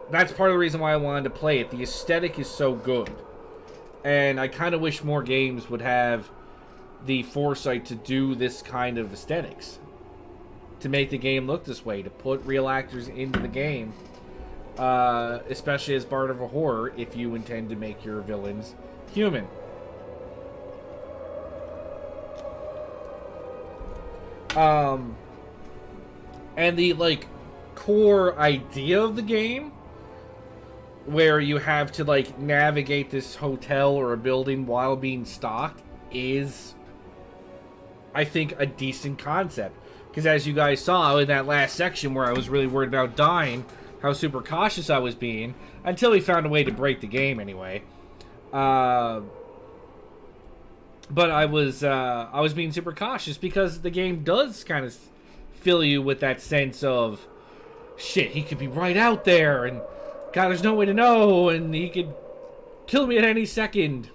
that's part of the reason why I wanted to play it. The aesthetic is so good. And I kind of wish more games would have the foresight to do this kind of aesthetics. To make the game look this way. To put real actors into the game. Especially as part of a horror, if you intend to make your villains human. And the, like, core idea of the game, where you have to, like, navigate this hotel or a building while being stalked, is, I think, a decent concept. Because as you guys saw in that last section where I was really worried about dying, how super cautious I was being, until we found a way to break the game anyway. But I was being super cautious because the game does kind of fill you with that sense of, shit, he could be right out there, and God, there's no way to know, and he could kill me at any second.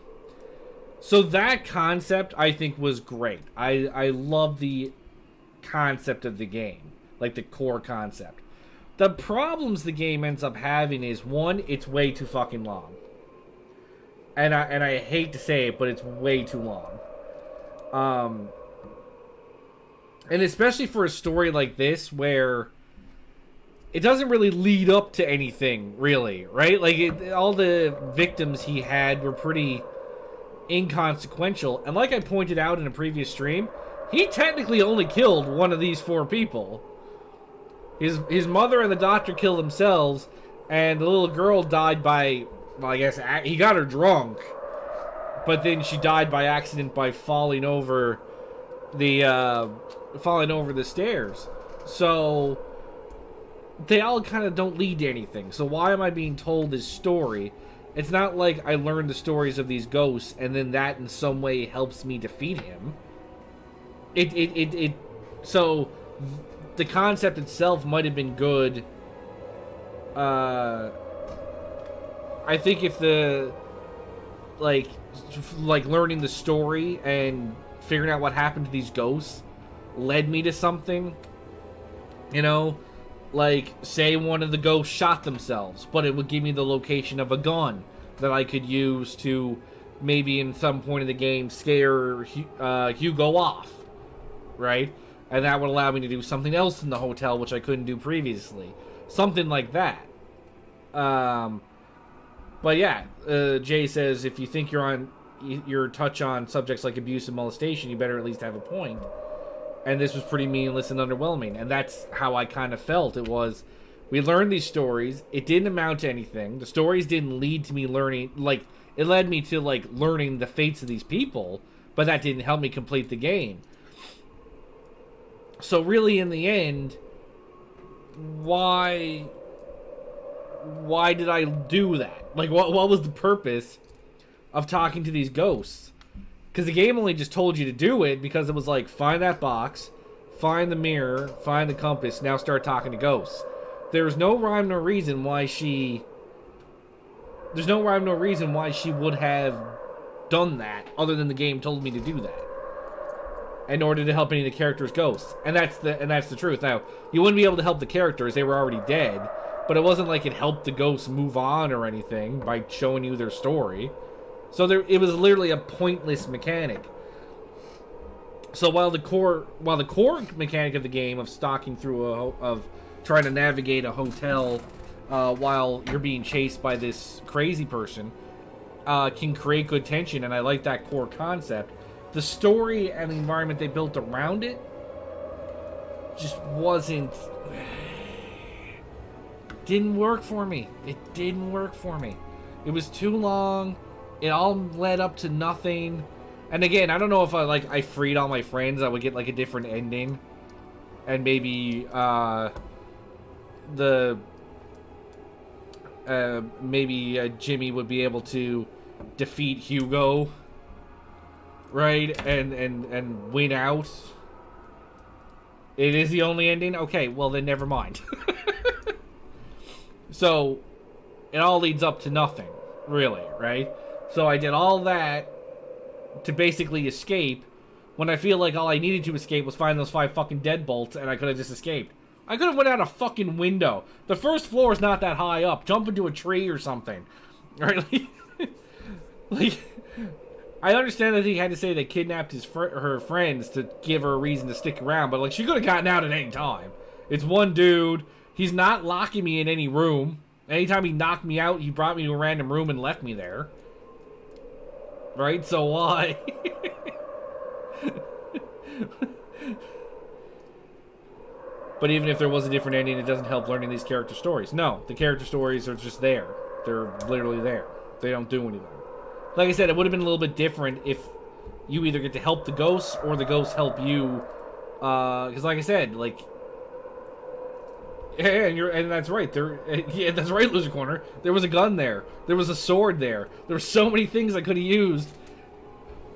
So that concept, I think, was great. I love the concept of the game, like the core concept. The problems the game ends up having is, one, it's way too fucking long. And I hate to say it, but it's way too long. And especially for a story like this, where it doesn't really lead up to anything, really, right? Like, all the victims he had were pretty inconsequential. And like I pointed out in a previous stream, he technically only killed one of these 4 people. His mother and the doctor killed themselves, and the little girl died by, well, I guess he got her drunk, but then she died by accident by falling over the stairs. So they all kind of don't lead to anything. So why am I being told this story? It's not like I learned the stories of these ghosts and then that in some way helps me defeat him. So the concept itself might have been good. I think if the like learning the story and figuring out what happened to these ghosts led me to something, you know, like say one of the ghosts shot themselves, but it would give me the location of a gun that I could use to maybe in some point of the game scare Hugo off, right? And that would allow me to do something else in the hotel which I couldn't do previously. Something like that. But yeah, Jay says, if you think you're touch on subjects like abuse and molestation, you better at least have a point. And this was pretty meaningless and underwhelming. And that's how I kind of felt. It was, we learned these stories. It didn't amount to anything. The stories didn't lead to me learning, like, it led me to, like, learning the fates of these people. But that didn't help me complete the game. So really, in the end, why did I do that? Like, what was the purpose of talking to these ghosts? Because the game only just told you to do it because it was like, find that box, find the mirror, find the compass, now start talking to ghosts. there's no rhyme nor reason why she... There's no rhyme nor reason why she would have done that, other than the game told me to do that. In order to help any of the characters' ghosts. And that's the truth. Now, you wouldn't be able to help the characters, they were already dead. But it wasn't like it helped the ghosts move on or anything by showing you their story. So it was literally a pointless mechanic. So while the core mechanic of the game of stalking through of trying to navigate a hotel while you're being chased by this crazy person can create good tension, and I like that core concept, the story and the environment they built around it just didn't work for me. It didn't work for me. It was too long. It all led up to nothing. And again, I don't know if I freed all my friends, I would get like a different ending. And maybe Jimmy would be able to defeat Hugo, right? And win out. It is the only ending? Okay, well then never mind. So, it all leads up to nothing, really, right? So I did all that to basically escape, when I feel like all I needed to escape was find those 5 fucking deadbolts, and I could have just escaped. I could have went out a fucking window. The first floor is not that high up. Jump into a tree or something. Right? Like, I understand that he had to say they kidnapped her friends to give her a reason to stick around, but like, she could have gotten out at any time. It's one dude. He's not locking me in any room. Anytime he knocked me out, he brought me to a random room and left me there. Right? So why? But even if there was a different ending, it doesn't help learning these character stories. No, the character stories are just there. They're literally there. They don't do anything. Like I said, it would have been a little bit different if you either get to help the ghosts or the ghosts help you. Because like I said, like... Yeah, and that's right. Yeah, that's right, Loser Corner. There was a gun there. There was a sword there. There were so many things I could have used.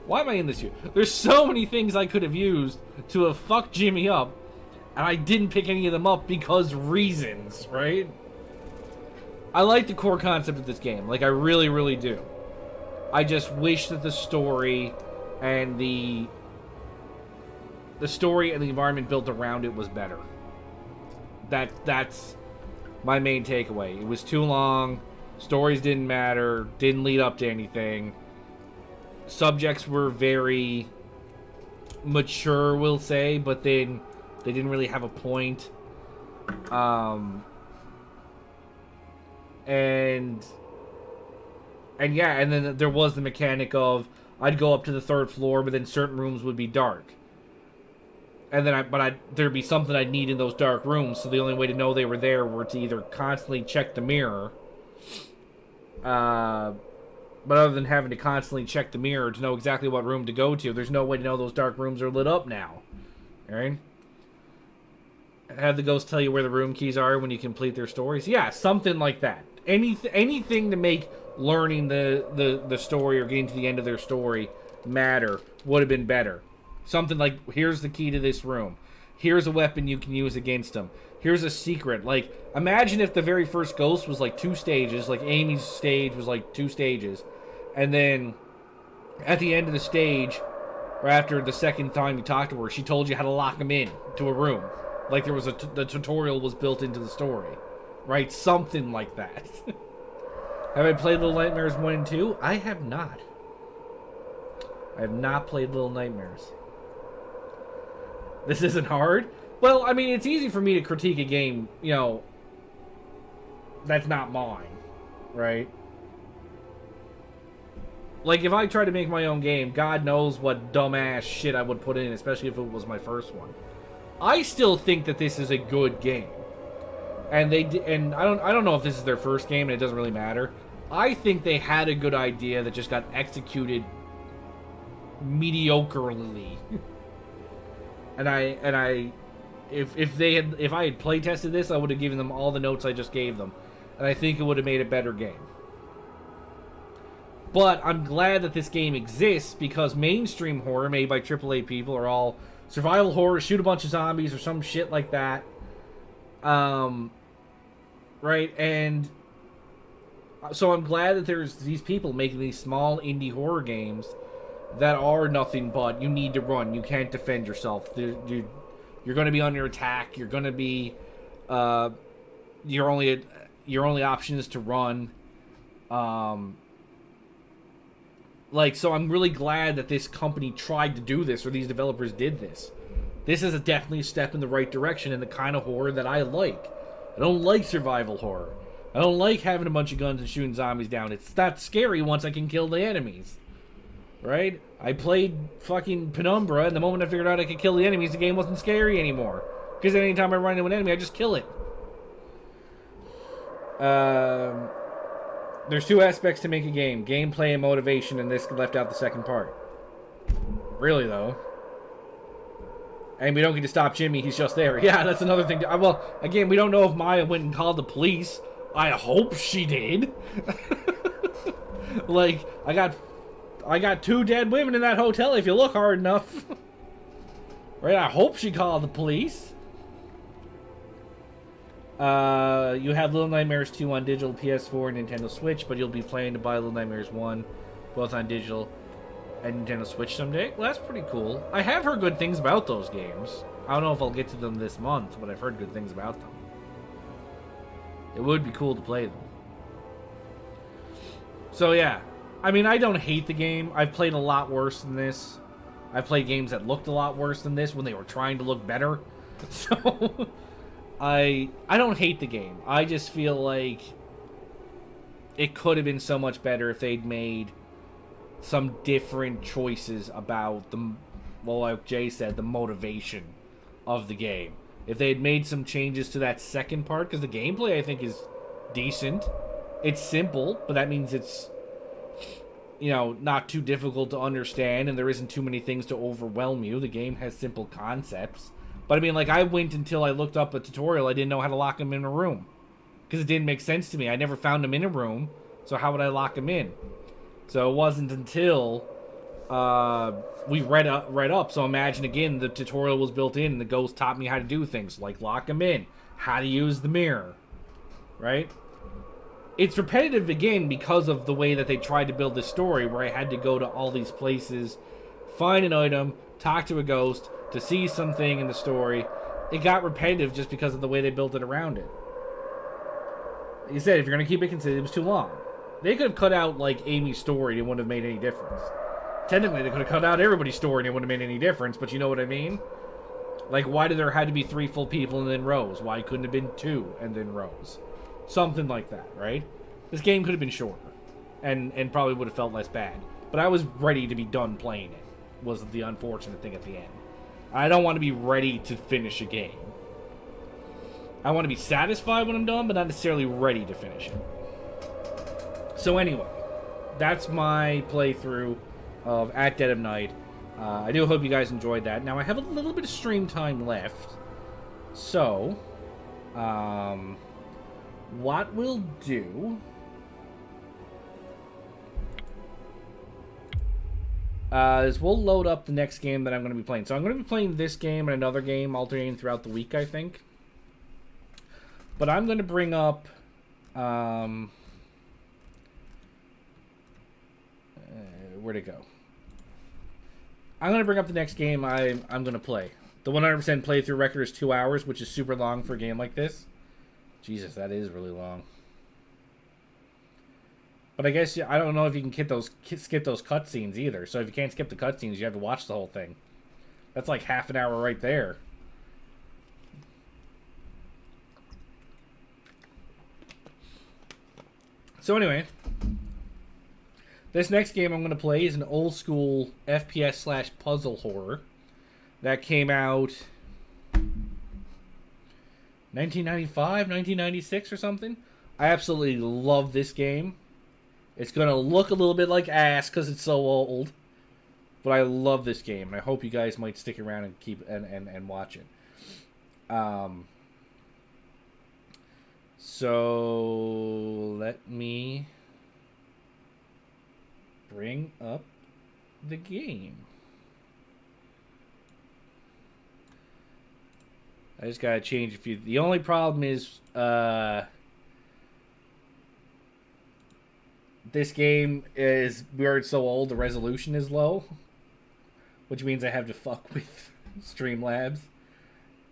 Why am I in this shit? There's so many things I could have used to have fucked Jimmy up, and I didn't pick any of them up because reasons, right? I like the core concept of this game. Like, I really, really do. I just wish that the story and the environment built around it was better. That's my main takeaway. It was too long. Stories didn't matter. Didn't lead up to anything. Subjects were very mature, we'll say, but then they didn't really have a point. And yeah, and then there was the mechanic of I'd go up to the 3rd floor, but then certain rooms would be dark. And then there'd be something I'd need in those dark rooms, so the only way to know they were there were to either constantly check the mirror. But other than having to constantly check the mirror to know exactly what room to go to, there's no way to know those dark rooms are lit up now. Alright? Have the ghosts tell you where the room keys are when you complete their stories? Yeah, something like that. Anything to make learning the story or getting to the end of their story matter would have been better. Something like, here's the key to this room. Here's a weapon you can use against them. Here's a secret. Like, imagine if the very first ghost was like 2 stages. Like, Amy's stage was like 2 stages. And then, at the end of the stage, or after the second time you talked to her, she told you how to lock them in to a room. Like, there was the tutorial was built into the story. Right? Something like that. Have I played Little Nightmares 1 and 2? I have not. I have not played Little Nightmares. This isn't hard? Well, I mean, it's easy for me to critique a game, you know, that's not mine, right? Like, if I tried to make my own game, God knows what dumbass shit I would put in, especially if it was my first one. I still think that this is a good game. And I don't know if this is their first game, and it doesn't really matter. I think they had a good idea that just got executed mediocrely. And if I had play tested this, I would have given them all the notes I just gave them, and I think it would have made a better game. But I'm glad that this game exists, because mainstream horror made by AAA people are all survival horror, shoot a bunch of zombies or some shit like that. right? And so I'm glad that there's these people making these small indie horror games that are nothing but you need to run. You can't defend yourself. You're going to be under attack. You're going to be your only option is to run. So I'm really glad that this company tried to do this, or these developers did this. This is definitely a step in the right direction in the kind of horror that I like. I don't like survival horror. I don't like having a bunch of guns and shooting zombies down. It's not scary once I can kill the enemies. Right? I played fucking Penumbra, and the moment I figured out I could kill the enemies, the game wasn't scary anymore. Because anytime I run into an enemy, I just kill it. There's two aspects to make a game. Gameplay and motivation, and this left out the second part. Really, though. And we don't get to stop Jimmy, he's just there. Yeah, that's another thing. Well, again, we don't know if Maya went and called the police. I hope she did. Like, I got 2 dead women in that hotel if you look hard enough. Right, I hope she called the police. You have Little Nightmares 2 on digital, PS4, and Nintendo Switch, but you'll be planning to buy Little Nightmares 1, both on digital and Nintendo Switch someday. Well, that's pretty cool. I have heard good things about those games. I don't know if I'll get to them this month, but I've heard good things about them. It would be cool to play them. So yeah, I mean, I don't hate the game. I've played a lot worse than this. I've played games that looked a lot worse than this when they were trying to look better. So I don't hate the game. I just feel like it could have been so much better if they'd made some different choices about the, well, like Jay said, the motivation of the game. If they had made some changes to that second part, because the gameplay I think is decent. It's simple, but that means it's, you know, not too difficult to understand, and there isn't too many things to overwhelm you. The game has simple concepts. But I mean, like, I went until I looked up a tutorial. I didn't know how to lock him in a room. Because it didn't make sense to me. I never found him in a room, so how would I lock him in? So it wasn't until we read up. So imagine, again, the tutorial was built in, and the ghost taught me how to do things, like lock him in, how to use the mirror, right? It's repetitive, again, because of the way that they tried to build this story, where I had to go to all these places, find an item, talk to a ghost, to see something in the story. It got repetitive just because of the way they built it around it. Like you said, if you're going to keep it consistent, it was too long. They could have cut out, like, Amy's story and it wouldn't have made any difference. Technically, they could have cut out everybody's story and it wouldn't have made any difference, but you know what I mean? Like, why did there have to be 3 full people and then Rose? Why couldn't it have been 2 and then Rose? Something like that, right? This game could have been shorter and probably would have felt less bad. But I was ready to be done playing it, was the unfortunate thing at the end. I don't want to be ready to finish a game. I want to be satisfied when I'm done, but not necessarily ready to finish it. So anyway, that's my playthrough of At Dead of Night. I do hope you guys enjoyed that. Now, I have a little bit of stream time left. So, what we'll do is we'll load up the next game that I'm going to be playing. So I'm going to be playing this game and another game alternating throughout the week, I think. But I'm going to bring up where'd it go? I'm going to bring up the next game I'm going to play. The 100% playthrough record is 2 hours, which is super long for a game like this. Jesus, that is really long. But I guess I don't know if you can skip those cutscenes either. So if you can't skip the cutscenes, you have to watch the whole thing. That's like half an hour right there. So anyway, this next game I'm going to play is an old school FPS / puzzle horror that came out 1995, 1996 or something. I absolutely love this game. It's going to look a little bit like ass because it's so old. But I love this game. And I hope you guys might stick around and keep and watch it. So let me bring up the game. I just gotta change a few. The only problem is This game is weird so old the resolution is low, which means I have to fuck with Streamlabs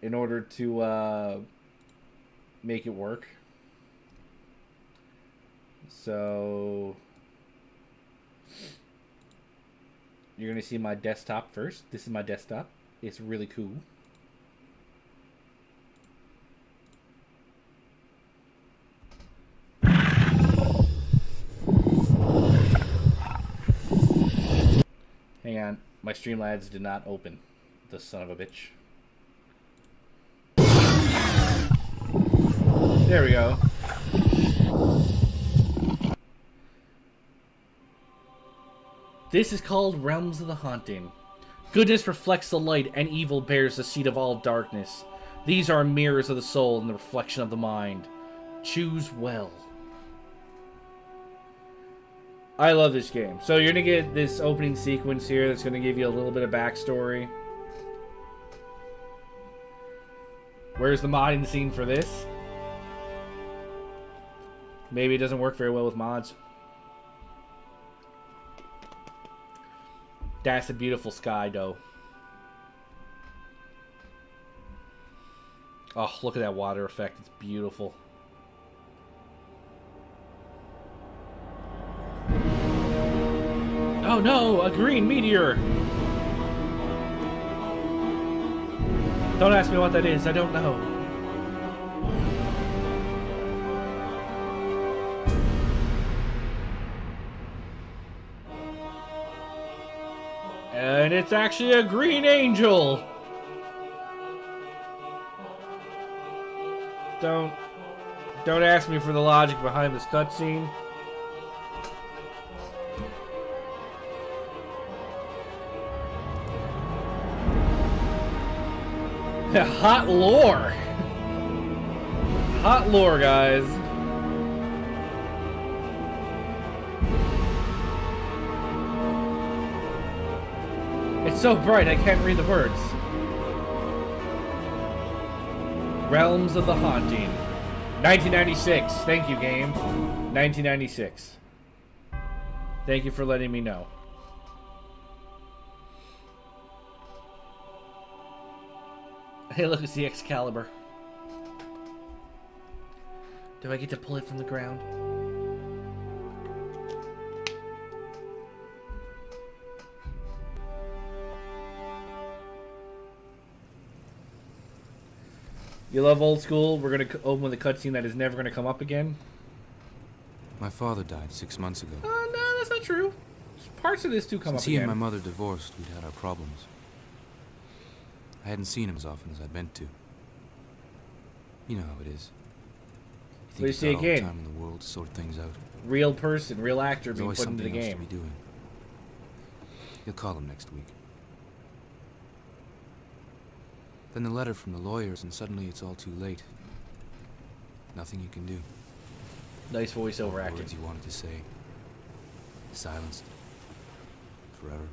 in order to make it work. So you're gonna see my desktop first. This is my desktop. It's really cool. Hang on, my Streamlabs did not open. The son of a bitch. There we go. This is called Realms of the Haunting. Goodness reflects the light, and evil bears the seed of all darkness. These are mirrors of the soul and the reflection of the mind. Choose well. I love this game. So you're going to get this opening sequence here that's going to give you a little bit of backstory. Where's the modding scene for this? Maybe it doesn't work very well with mods. That's a beautiful sky, though. Oh, look at that water effect. It's beautiful. Oh no, a green meteor! Don't ask me what that is, I don't know. And it's actually a green angel! Don't ask me for the logic behind this cutscene. Hot lore. Hot lore, guys. It's so bright I can't read the words. Realms of the Haunting. 1996. Thank you, game. 1996. Thank you for letting me know. Hey, look, it's the Excalibur. Do I get to pull it from the ground? You love old school? We're going to open with a cutscene that is never going to come up again? My father died 6 months ago. Oh, no, that's not true. Parts of this do come Since up he again. and my mother divorced, we'd had our problems. I hadn't seen him as often as I'd meant to. You know how it is. What do you you've see got all the again? time in the world to sort things out. Real person, real actor There's being always put into the something else to game. be doing. You'll call him next week. Then the letter from the lawyers, and suddenly it's all too late. Nothing you can do. Nice voiceover All the acting. words you wanted to say. Silenced. Forever.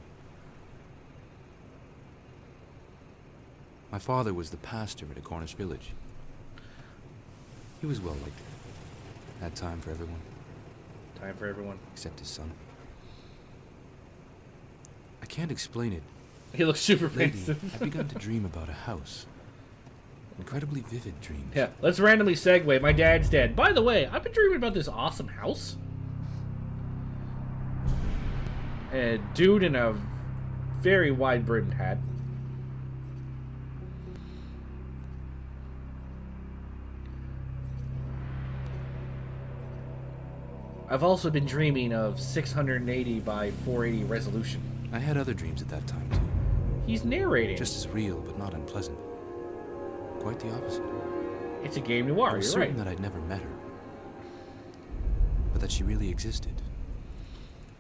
My father was the pastor at a Cornish village. He was well liked. Had time for everyone, Time for everyone. except his son. I can't explain it. He looks super Lately, pensive. I've begun to dream about a house. Incredibly vivid dreams. Yeah, let's randomly segue. My dad's dead. By the way, I've been dreaming about this awesome house. A dude in a very wide-brimmed hat. I've also been dreaming of 680 by 480 resolution. I had other dreams at that time, too. He's narrating. Just as real, but not unpleasant. Quite the opposite. It's a game noir, I you're was right. certain that I'd never met her. But that she really existed.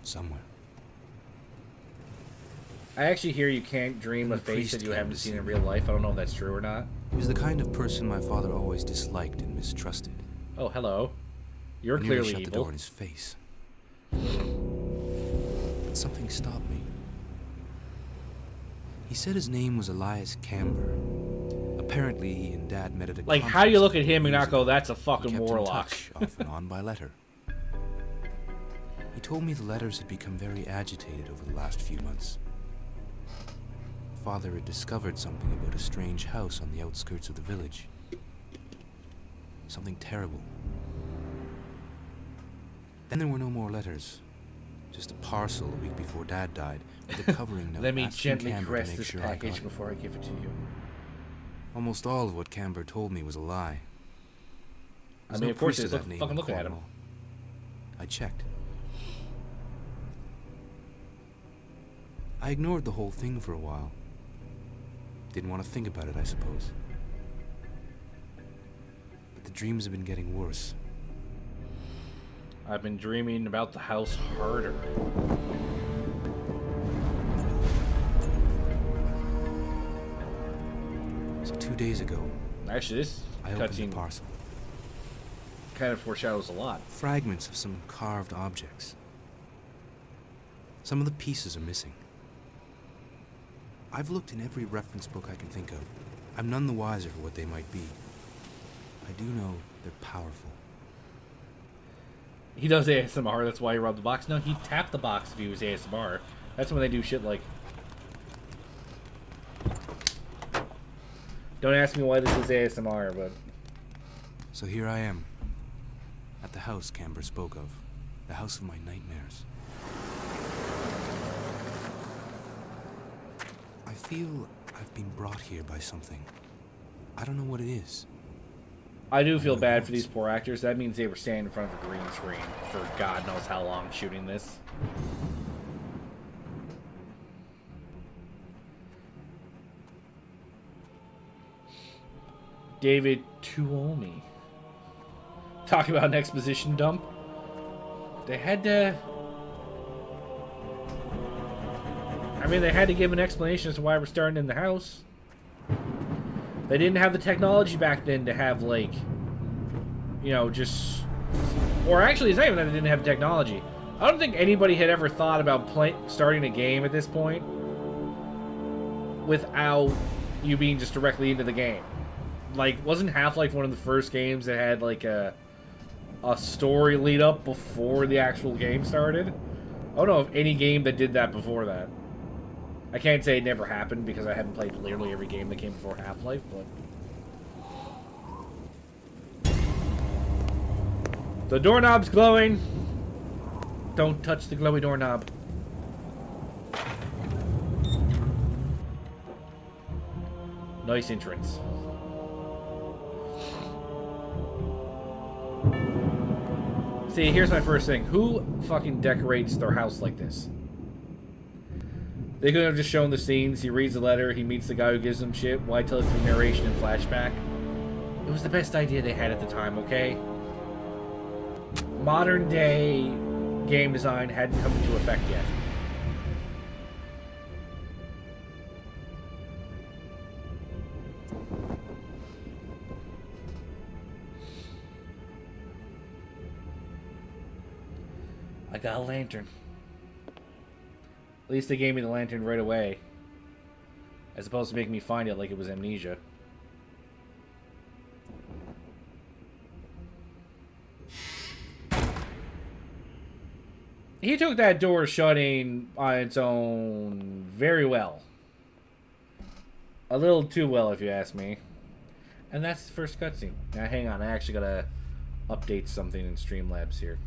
Somewhere. I actually hear you can't dream And a the face priest that you came haven't to seen see in me. real life. I don't know if that's true or not. He was the kind of person my father always disliked and mistrusted. Oh, hello. You're I nearly clearly shut the evil. door in his face. But something stopped me. He said his name was Elias Camber. Apparently, he and Dad met at a Like, how do you conference look at him and years not go, ago. that's a We fucking kept in warlock? touch, off and on by letter. He He told me the letters had become very agitated over the last few months. Father had discovered something about a strange house on the outskirts of the village. Something terrible. Then there were no more letters. Just a parcel a week before Dad died, with a covering note Let me asking gently Camber to caress make this sure I got package it. before I give it to you. Almost all of what Camber told me was a lie. I There's mean, no of course, priest there's of that name fucking in looking at him. Cornwall. I checked. I ignored the whole thing for a while. Didn't want to think about it, I suppose. But the dreams have been getting worse. I've been dreaming about the house harder. So 2 days ago, Actually, this I opened the cutscene parcel. kind of foreshadows a lot. Fragments of some carved objects. Some of the pieces are missing. I've looked in every reference book I can think of. I'm none the wiser for what they might be. I do know they're powerful. He does ASMR, that's why he rubbed the box. No, he tapped the box if he was ASMR. That's when they do shit like... Don't ask me why this is ASMR, but... So here I am, at the house Camber spoke of. The house of my nightmares. I feel I've been brought here by something. I don't know what it is. I do feel bad for these poor actors. That means they were standing in front of a green screen for God knows how long shooting this. David Tuomi. Talk about an exposition dump. They had to... I mean, they had to give an explanation as to why we're starting in the house. They didn't have the technology back then to have, like, you know, just... Or actually, it's not even that they didn't have technology. I don't think anybody had ever thought about starting a game at this point without you being just directly into the game. Like, wasn't Half-Life one of the first games that had, like, a story lead up before the actual game started? I don't know of any game that did that before that. I can't say it never happened because I haven't played literally every game that came before Half-Life, but... The doorknob's glowing! Don't touch the glowy doorknob. Nice entrance. See, here's my first thing. Who fucking decorates their house like this? They could have just shown the scenes. He reads the letter. He meets the guy who gives him shit. Why tell it through narration and flashback? It was the best idea they had at the time, okay? Modern day game design hadn't come into effect yet. I got a lantern. At least they gave me the lantern right away. As opposed to making me find it like it was amnesia. He took that door shutting on its own very well. A little too well, if you ask me. And that's the first cutscene. Now, hang on. I actually gotta update something in Streamlabs here.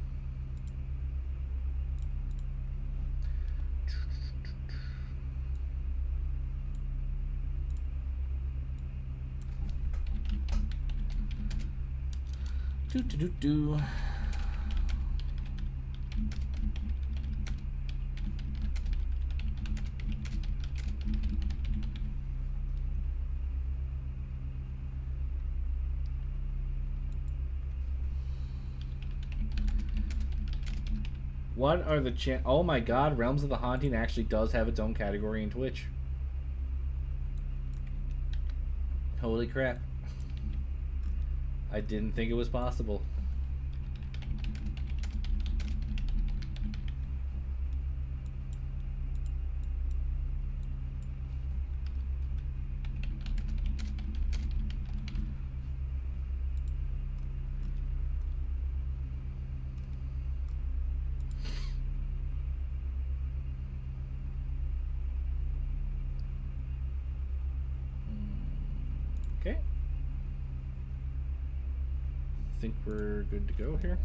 Do. What are the oh my god, Realms of the Haunting actually does have its own category in Twitch. Holy crap. I didn't think it was possible. Okay. Think we're good to go here.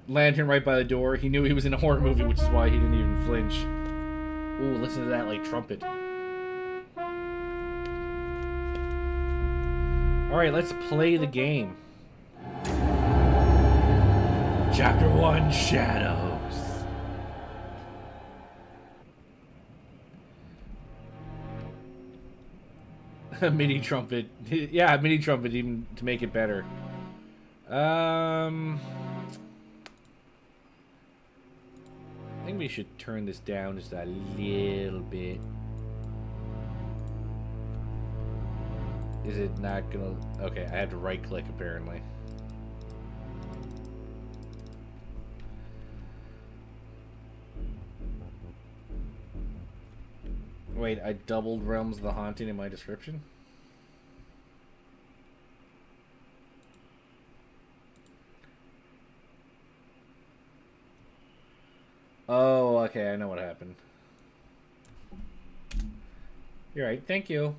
Lantern right by the door. He knew he was in a horror movie, which is why he didn't even flinch. Ooh, listen to that, like, trumpet. Alright, let's play the game. Chapter 1, Shadows. A mini trumpet. Yeah, a mini trumpet even to make it better. I think we should turn this down just a little bit. Is it not gonna... Okay, I had to right click apparently. Wait, I doubled Realms of the Haunting in my description? Oh, okay, I know what happened. You're right, thank you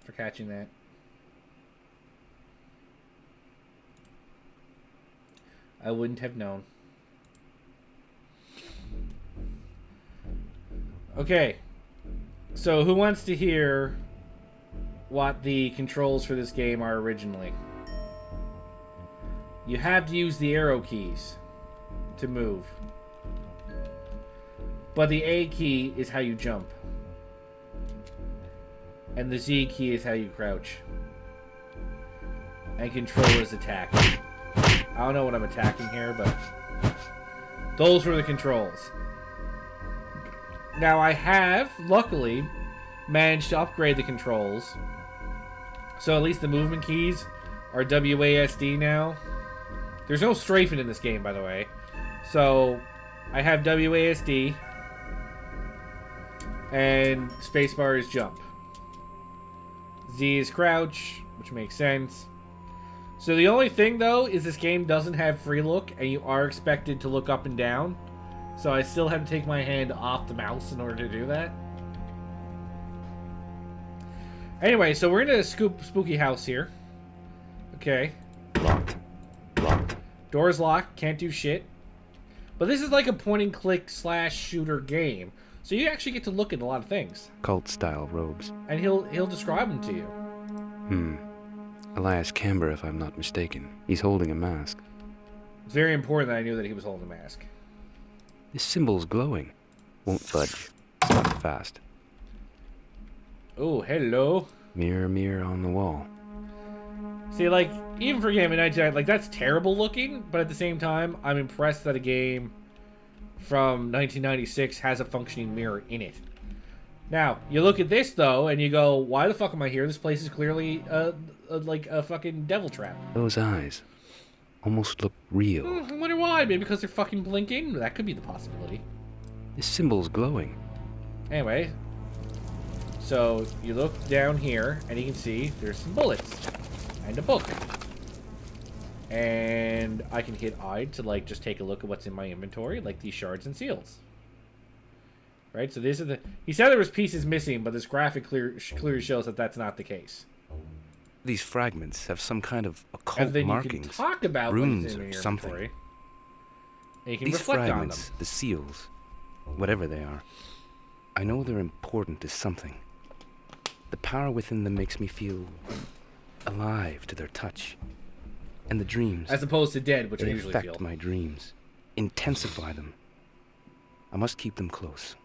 for catching that. I wouldn't have known. Okay. So, who wants to hear what the controls for this game are originally? You have to use the arrow keys to move. But the A key is how you jump. And the Z key is how you crouch. And control is attack. I don't know what I'm attacking here, but those were the controls. Now I have, luckily, managed to upgrade the controls. So at least the movement keys are WASD now. There's no strafing in this game, by the way. So I have WASD. And spacebar is jump. Z is crouch, which makes sense. So the only thing, though, is this game doesn't have free look, and you are expected to look up and down. So I still have to take my hand off the mouse in order to do that. Anyway, so we're in a spooky house here. Okay. Locked. Locked. Door's locked, can't do shit. But this is like a point-and-click slash shooter game. So you actually get to look at a lot of things. Cult-style robes. And he'll describe them to you. Elias Camber, if I'm not mistaken. He's holding a mask. It's very important that I knew that he was holding a mask. This symbol's glowing. Won't budge. It's not fast. Oh, hello. Mirror, mirror on the wall. See, like, even for a game in 1999, like, that's terrible looking, but at the same time, I'm impressed that a game from 1996 has a functioning mirror in it. Now, you look at this, though, and you go, why the fuck am I here? This place is clearly, like, a fucking devil trap. Those eyes almost look real. I wonder why. Maybe because they're fucking blinking? That could be the possibility. This symbol's glowing. Anyway, so you look down here, and you can see there's some bullets and a book. And I can hit I to, like, just take a look at what's in my inventory, like these shards and seals. Right? So these are the... He said there was pieces missing, but this graphic clearly shows that that's not the case. These fragments have some kind of occult And then markings. you can talk about runes what's in or your something. inventory. And you can These reflect on them. fragments, the seals, whatever they are, I know they're important to something. The power within them makes me feel alive to their touch. And the dreams, As opposed to dead, which I they usually affect feel. my dreams, intensify them. I must keep them close,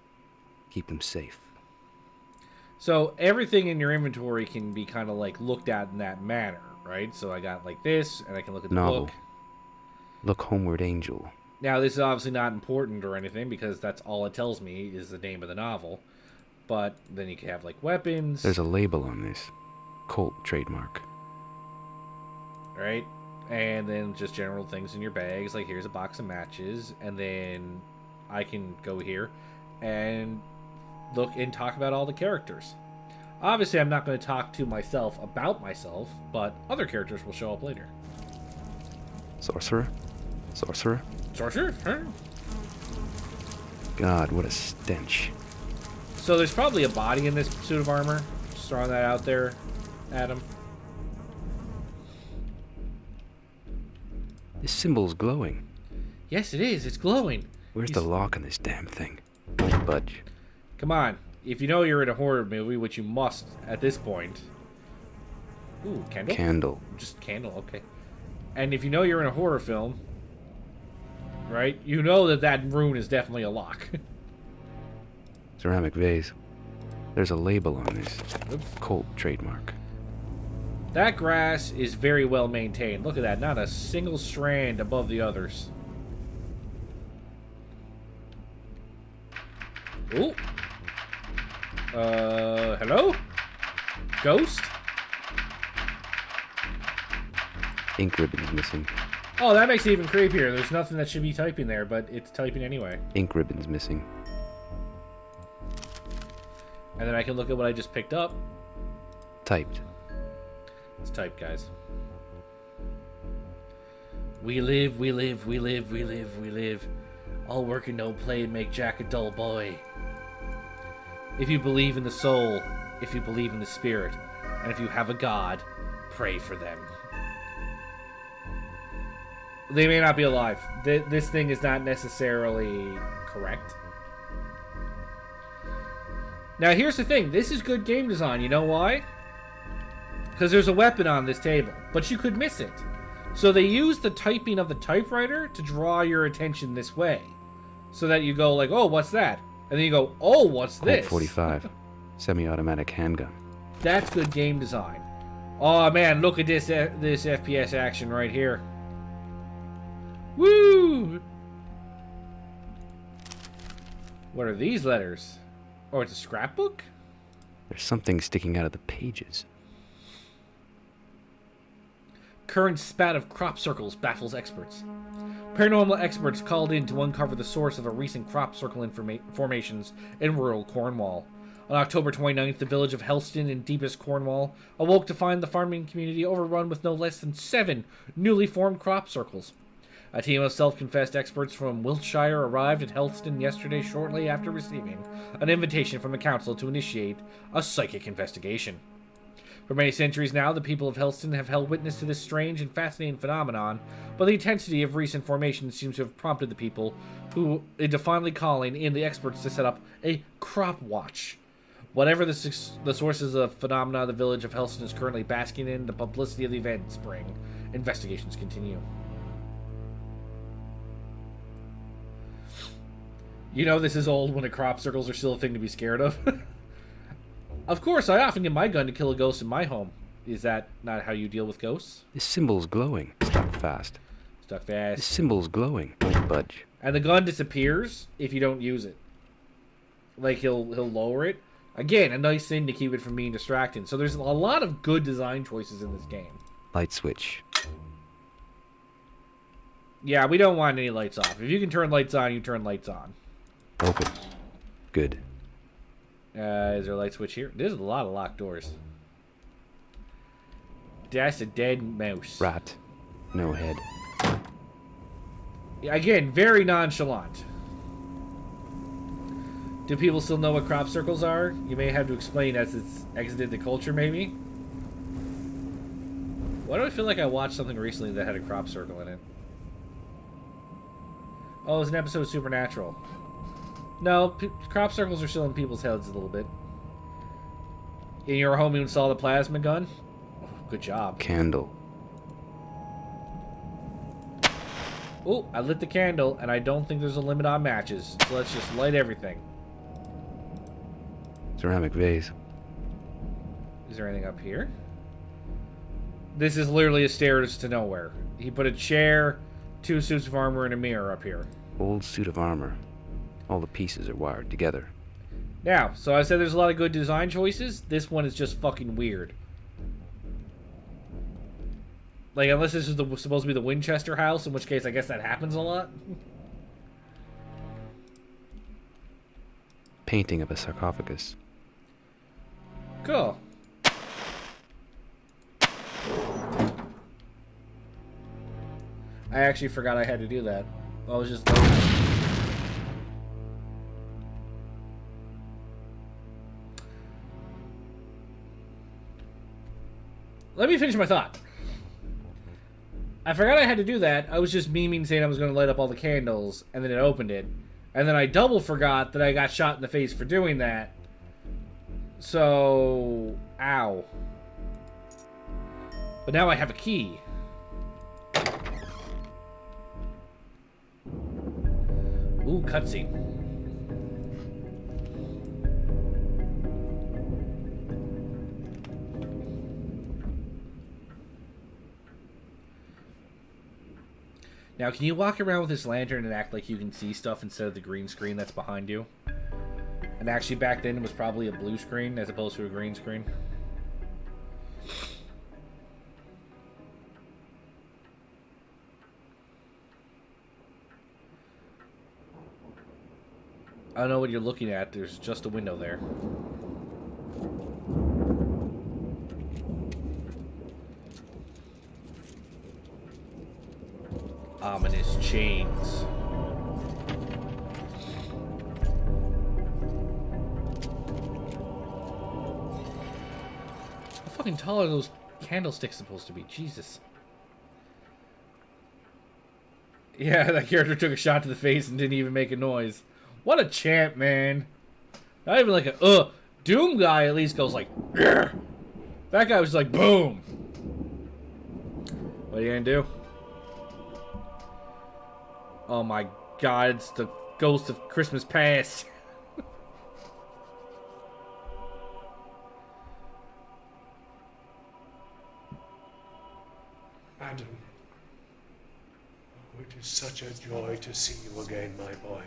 keep them safe. So everything in your inventory can be kind of like looked at in that manner, right? So I got like this, and I can look at the Novel. book. Look homeward, angel. Now this is obviously not important or anything because that's all it tells me is the name of the novel. But then you can have like weapons. There's a label on this. Colt trademark. Right? And then just general things in your bags, like here's a box of matches, and then I can go here and look and talk about all the characters. Obviously, I'm not going to talk to myself about myself, but other characters will show up later. Sorcerer? Sorcerer? Sorcerer? Huh? God, what a stench. So there's probably a body in this suit of armor. Just throwing that out there, Adam. This symbol's glowing. Yes, it is. It's glowing. Where's the lock on this damn thing? Budge. Come on. If you know you're in a horror movie, which you must at this point. Ooh, candle? Candle. Just candle, okay. And if you know you're in a horror film, right, you know that that rune is definitely a lock. Ceramic vase. There's a label on this. Oops. Colt trademark. That grass is very well maintained. Look at that. Not a single strand above the others. Ooh. Hello? Ghost? Ink ribbon's missing. Oh, that makes it even creepier. There's nothing that should be typing there, but it's typing anyway. Ink ribbon's missing. And then I can look at what I just picked up. Typed. It's typed, guys. We live, we live, we live, we live, we live. All work and no play make Jack a dull boy. If you believe in the soul, if you believe in the spirit, and if you have a god, pray for them. They may not be alive. This thing is not necessarily correct. Now, here's the thing. This is good game design. You know why? Because there's a weapon on this table, but you could miss it. So they use the typing of the typewriter to draw your attention this way. So that you go like, oh, what's that? And then you go, oh, what's this? Colt 45. Semi-automatic handgun. That's good game design. Oh, man, look at this FPS action right here. Woo! What are these letters? Oh, it's a scrapbook? There's something sticking out of the pages. Current spat of crop circles baffles experts. Paranormal experts called in to uncover the source of a recent crop circle formations in rural Cornwall. On October 29th, the village of Helston in deepest Cornwall awoke to find the farming community overrun with no less than 7 newly formed crop circles. A team of self-confessed experts from Wiltshire arrived at Helston yesterday shortly after receiving an invitation from the council to initiate a psychic investigation. For many centuries now, the people of Helston have held witness to this strange and fascinating phenomenon, but the intensity of recent formations seems to have prompted the people who into finally calling in the experts to set up a crop watch. Whatever the sources of phenomena the village of Helston is currently basking in, the publicity of the event spring. Investigations continue. You know this is old when the crop circles are still a thing to be scared of. Of course, I often get my gun to kill a ghost in my home. Is that not how you deal with ghosts? This symbol's glowing. Stuck fast. Stuck fast. This symbol's glowing. Don't budge. And the gun disappears if you don't use it. Like he'll lower it. Again, a nice thing to keep it from being distracting. So there's a lot of good design choices in this game. Light switch. Yeah, we don't want any lights off. If you can turn lights on, you turn lights on. Open. Good. Is there a light switch here? There's a lot of locked doors. That's a dead mouse. Rat. No head. Again, very nonchalant. Do people still know what crop circles are? You may have to explain as it's exited the culture, maybe? Why do I feel like I watched something recently that had a crop circle in it? Oh, it was an episode of Supernatural. No, crop circles are still in people's heads a little bit. In your home, you install the plasma gun? Oh, good job. Candle. Oh, I lit the candle, and I don't think there's a limit on matches. So let's just light everything. Ceramic vase. Is there anything up here? This is literally a stairs to nowhere. He put a chair, 2 suits of armor, and a mirror up here. Old suit of armor. All the pieces are wired together. Now, so I said there's a lot of good design choices. This one is just fucking weird. Like, unless this is supposed to be the Winchester house, in which case I guess that happens a lot. Painting of a sarcophagus. Cool. I actually forgot I had to do that. I was just... let me finish my thought. I forgot I had to do that. I was just memeing saying I was going to light up all the candles, and then it opened it. And then I double forgot that I got shot in the face for doing that. So, ow. But now I have a key. Ooh, cutscene. Now, can you walk around with this lantern and act like you can see stuff instead of the green screen that's behind you? And actually, back then, it was probably a blue screen as opposed to a green screen. I don't know what you're looking at. There's just a window there. Ominous chains. How fucking tall are those candlesticks supposed to be? Jesus. Yeah, that character took a shot to the face and didn't even make a noise. What a champ, man. Not even like a, Doom guy at least goes like, Grr. That guy was like, boom. What are you gonna do? Oh my god, it's the ghost of Christmas past. Adam, oh, it is such a joy to see you again, my boy.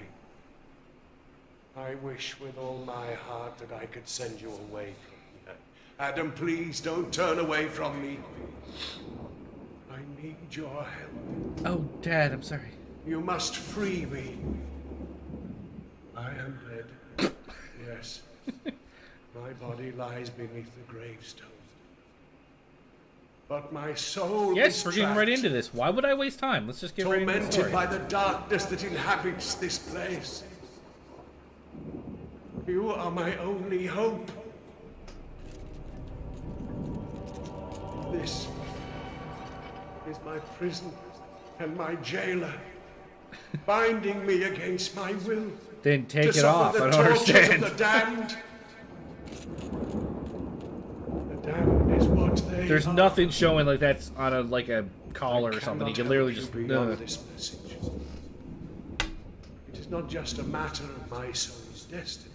I wish with all my heart that I could send you away from here. Adam, please don't turn away from me. I need your help. Oh, Dad, I'm sorry. You must free me. I am dead. Yes. My body lies beneath the gravestone. But my soul Yes, is we're getting right trapped, into this. Why would I waste time? Let's just get right into the tormented story. by the darkness that inhabits this place. You are my only hope. This is my prison and my jailer, binding me against my will. Then take to it suffer off. the I don't tortures understand. of the damned. The damned is what they There's are. nothing showing like that's on a a collar or something. You Cannot can literally help just. you beyond this message. It is not just a matter of my soul's destiny.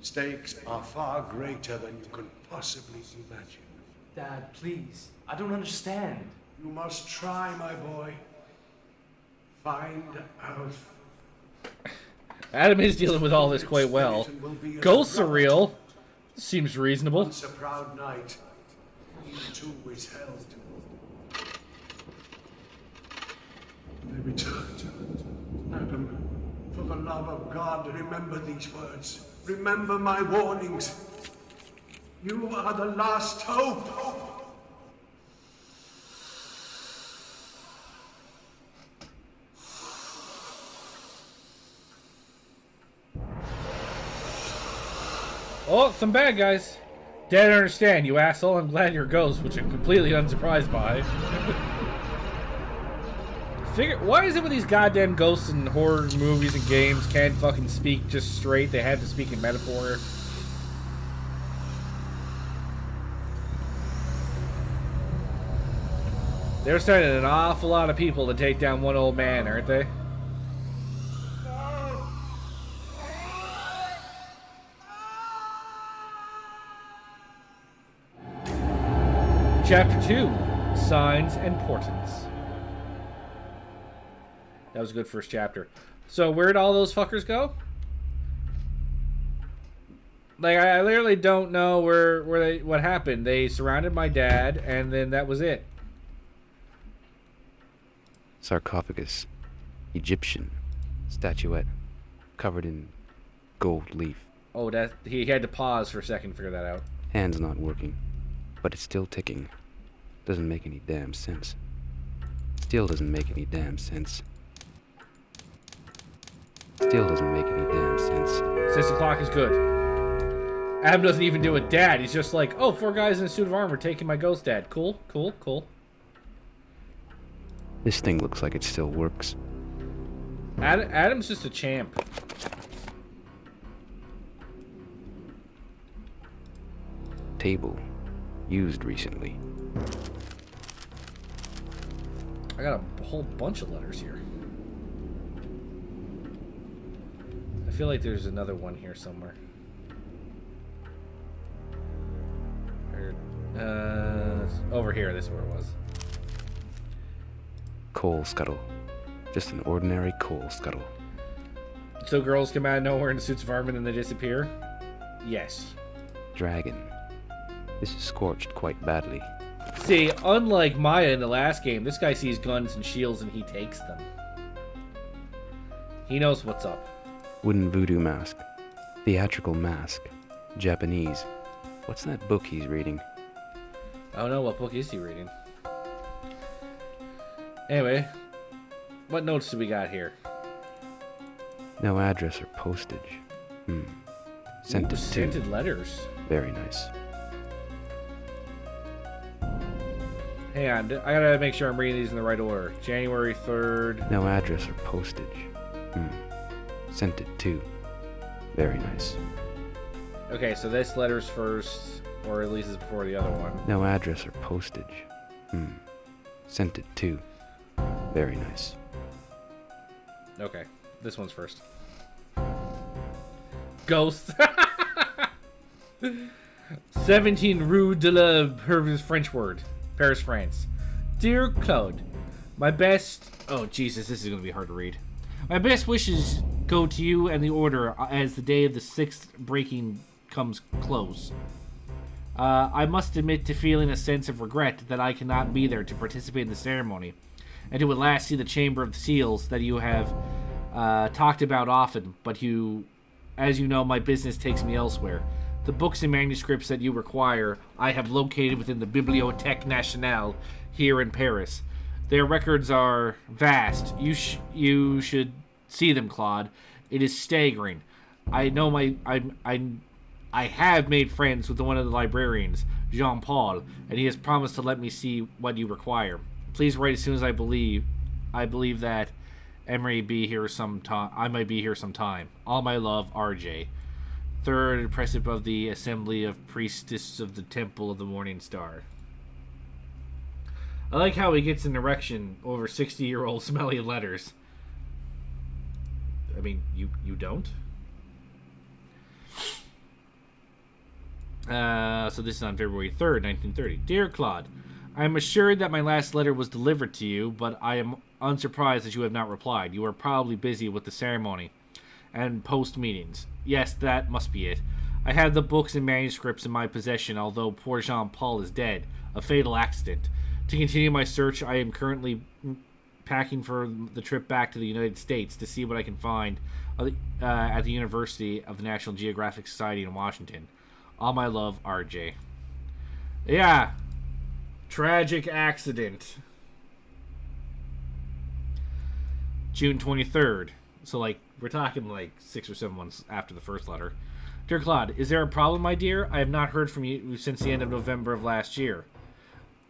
Stakes are far greater than you can possibly imagine. Dad, please. I don't understand. You must try, my boy. Find out. Adam is dealing with all this quite well. Ghosts are real. Seems reasonable. Once a proud knight, he too is held. They returned. Adam, for the love of God, remember these words. Remember my warnings. You are the last hope. Oh, some bad guys. Didn't understand, you asshole. I'm glad you're a ghost, which I'm completely unsurprised by. Why is it with these goddamn ghosts in horror movies and games can't fucking speak just straight? They have to speak in metaphor. They're sending an awful lot of people to take down one old man, aren't they? Chapter 2, Signs and Portents. That was a good first chapter. So where'd all those fuckers go? Like, I literally don't know what happened. They surrounded my dad, and then that was it. Sarcophagus. Egyptian. Statuette. Covered in gold leaf. Oh, that he had to pause for a second to figure that out. Hand's not working. But it's still ticking. Doesn't make any damn sense. Still doesn't make any damn sense. Still doesn't make any damn sense. 6 o'clock is good. Adam doesn't even do a dad. He's just like, oh, 4 guys in a suit of armor taking my ghost dad. Cool, cool, cool. This thing looks like it still works. Adam's just a champ. Table. Used recently. I got a whole bunch of letters here. I feel like there's another one here somewhere. Over here, this is where it was. Coal scuttle. Just an ordinary coal scuttle. So girls come out of nowhere in suits of armor and they disappear? Yes. Dragon. This is scorched quite badly. See, unlike Maya in the last game, this guy sees guns and shields and he takes them. He knows what's up. Wooden voodoo mask. Theatrical mask. Japanese. What's that book he's reading? I don't know, what book is he reading? Anyway, what notes do we got here? No address or postage. Sent Ooh, it scented to. letters. Very nice. Hang on, I gotta make sure I'm reading these in the right order. January 3rd. No address or postage. Sent it to. Very nice. Okay, so this letter's first, or at least it's before the other one. No address or postage. Sent it to. Very nice. Okay, this one's first. Ghost. 17 Rue de la French word. Paris, France. Dear Claude, my best... Oh, Jesus, this is going to be hard to read. My best wishes go to you and the Order as the day of the 6th breaking comes close. I must admit to feeling a sense of regret that I cannot be there to participate in the ceremony, and to at last see the Chamber of Seals that you have talked about often, but as you know, my business takes me elsewhere. The books and manuscripts that you require, I have located within the Bibliothèque Nationale here in Paris. Their records are vast. You should see them, Claude. It is staggering. I know I have made friends with one of the librarians, Jean-Paul, and he has promised to let me see what you require. Please write as soon as I believe that I might be here sometime. All my love, RJ. Third, impressive of the assembly of priestesses of the Temple of the Morning Star. I like how he gets an erection over 60-year-old smelly letters. I mean, you don't? So this is on February 3rd, 1930. Dear Claude, I am assured that my last letter was delivered to you, but I am unsurprised that you have not replied. You are probably busy with the ceremony and post meetings. Yes, that must be it. I have the books and manuscripts in my possession, although poor Jean-Paul is dead. A fatal accident. To continue my search, I am packing for the trip back to the United States to see what I can find at the University of the National Geographic Society in Washington. All my love, RJ. Yeah. Tragic accident. June 23rd. So, we're talking 6 or 7 months after the first letter. Dear Claude, is there a problem, my dear? I have not heard from you since the end of November of last year.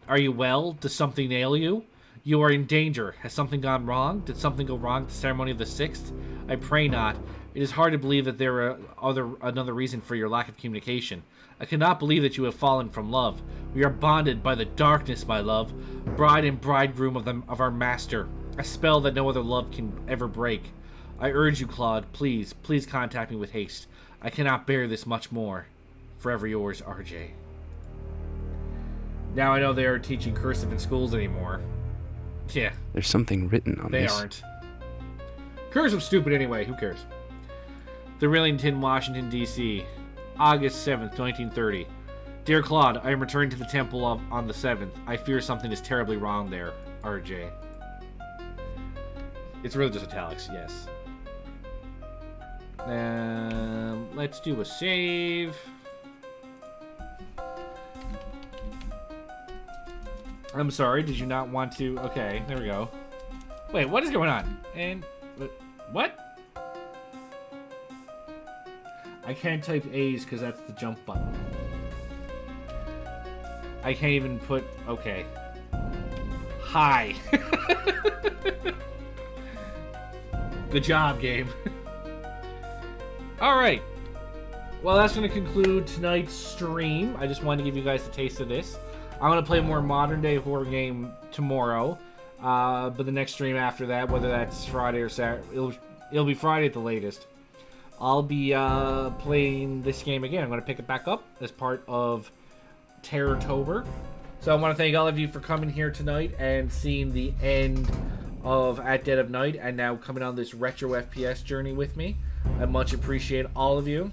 Are you well? Does something ail you? You are in danger. Has something gone wrong? Did something go wrong at the ceremony of the 6th? I pray not. It is hard to believe that there are another reason for your lack of communication. I cannot believe that you have fallen from love. We are bonded by the darkness, my love, bride and bridegroom of our master, a spell that no other love can ever break. I urge you, Claude, please contact me with haste. I cannot bear this much more. Forever yours, RJ. Now I know they aren't teaching cursive in schools anymore. Yeah. There's something written on this. They aren't. Cursive's stupid anyway, who cares? The Rillington, Washington, D.C., August 7th, 1930. Dear Claude, I am returning to the temple on the 7th. I fear something is terribly wrong there, RJ. It's really just italics, yes. Let's do a save. I'm sorry, did you not want to... Okay, there we go. Wait, what is going on? And... What? I can't type A's because that's the jump button. I can't even put... Okay. Hi. Good job, game. Alright. Well, that's going to conclude tonight's stream. I just wanted to give you guys a taste of this. I'm going to play a more modern-day horror game tomorrow. But the next stream after that, whether that's Friday or Saturday, it'll be Friday at the latest. I'll be playing this game again. I'm going to pick it back up as part of Terrortober. So I want to thank all of you for coming here tonight and seeing the end of At Dead of Night and now coming on this retro FPS journey with me. I much appreciate all of you.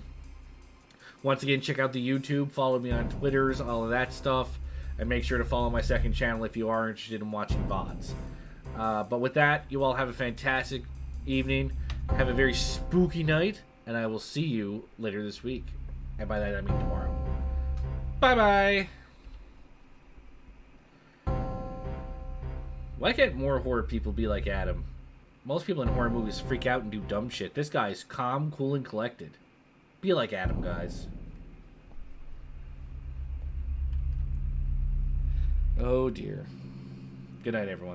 Once again, check out the YouTube, follow me on Twitters, all of that stuff, and make sure to follow my second channel if you are interested in watching VODs. But with that, you all have a fantastic evening, have a very spooky night, and I will see you later this week. And by that I mean tomorrow. Bye-bye! Why can't more horror people be like Adam? Most people in horror movies freak out and do dumb shit. This guy's calm, cool, and collected. Be like Adam, guys. Oh dear. Good night, everyone.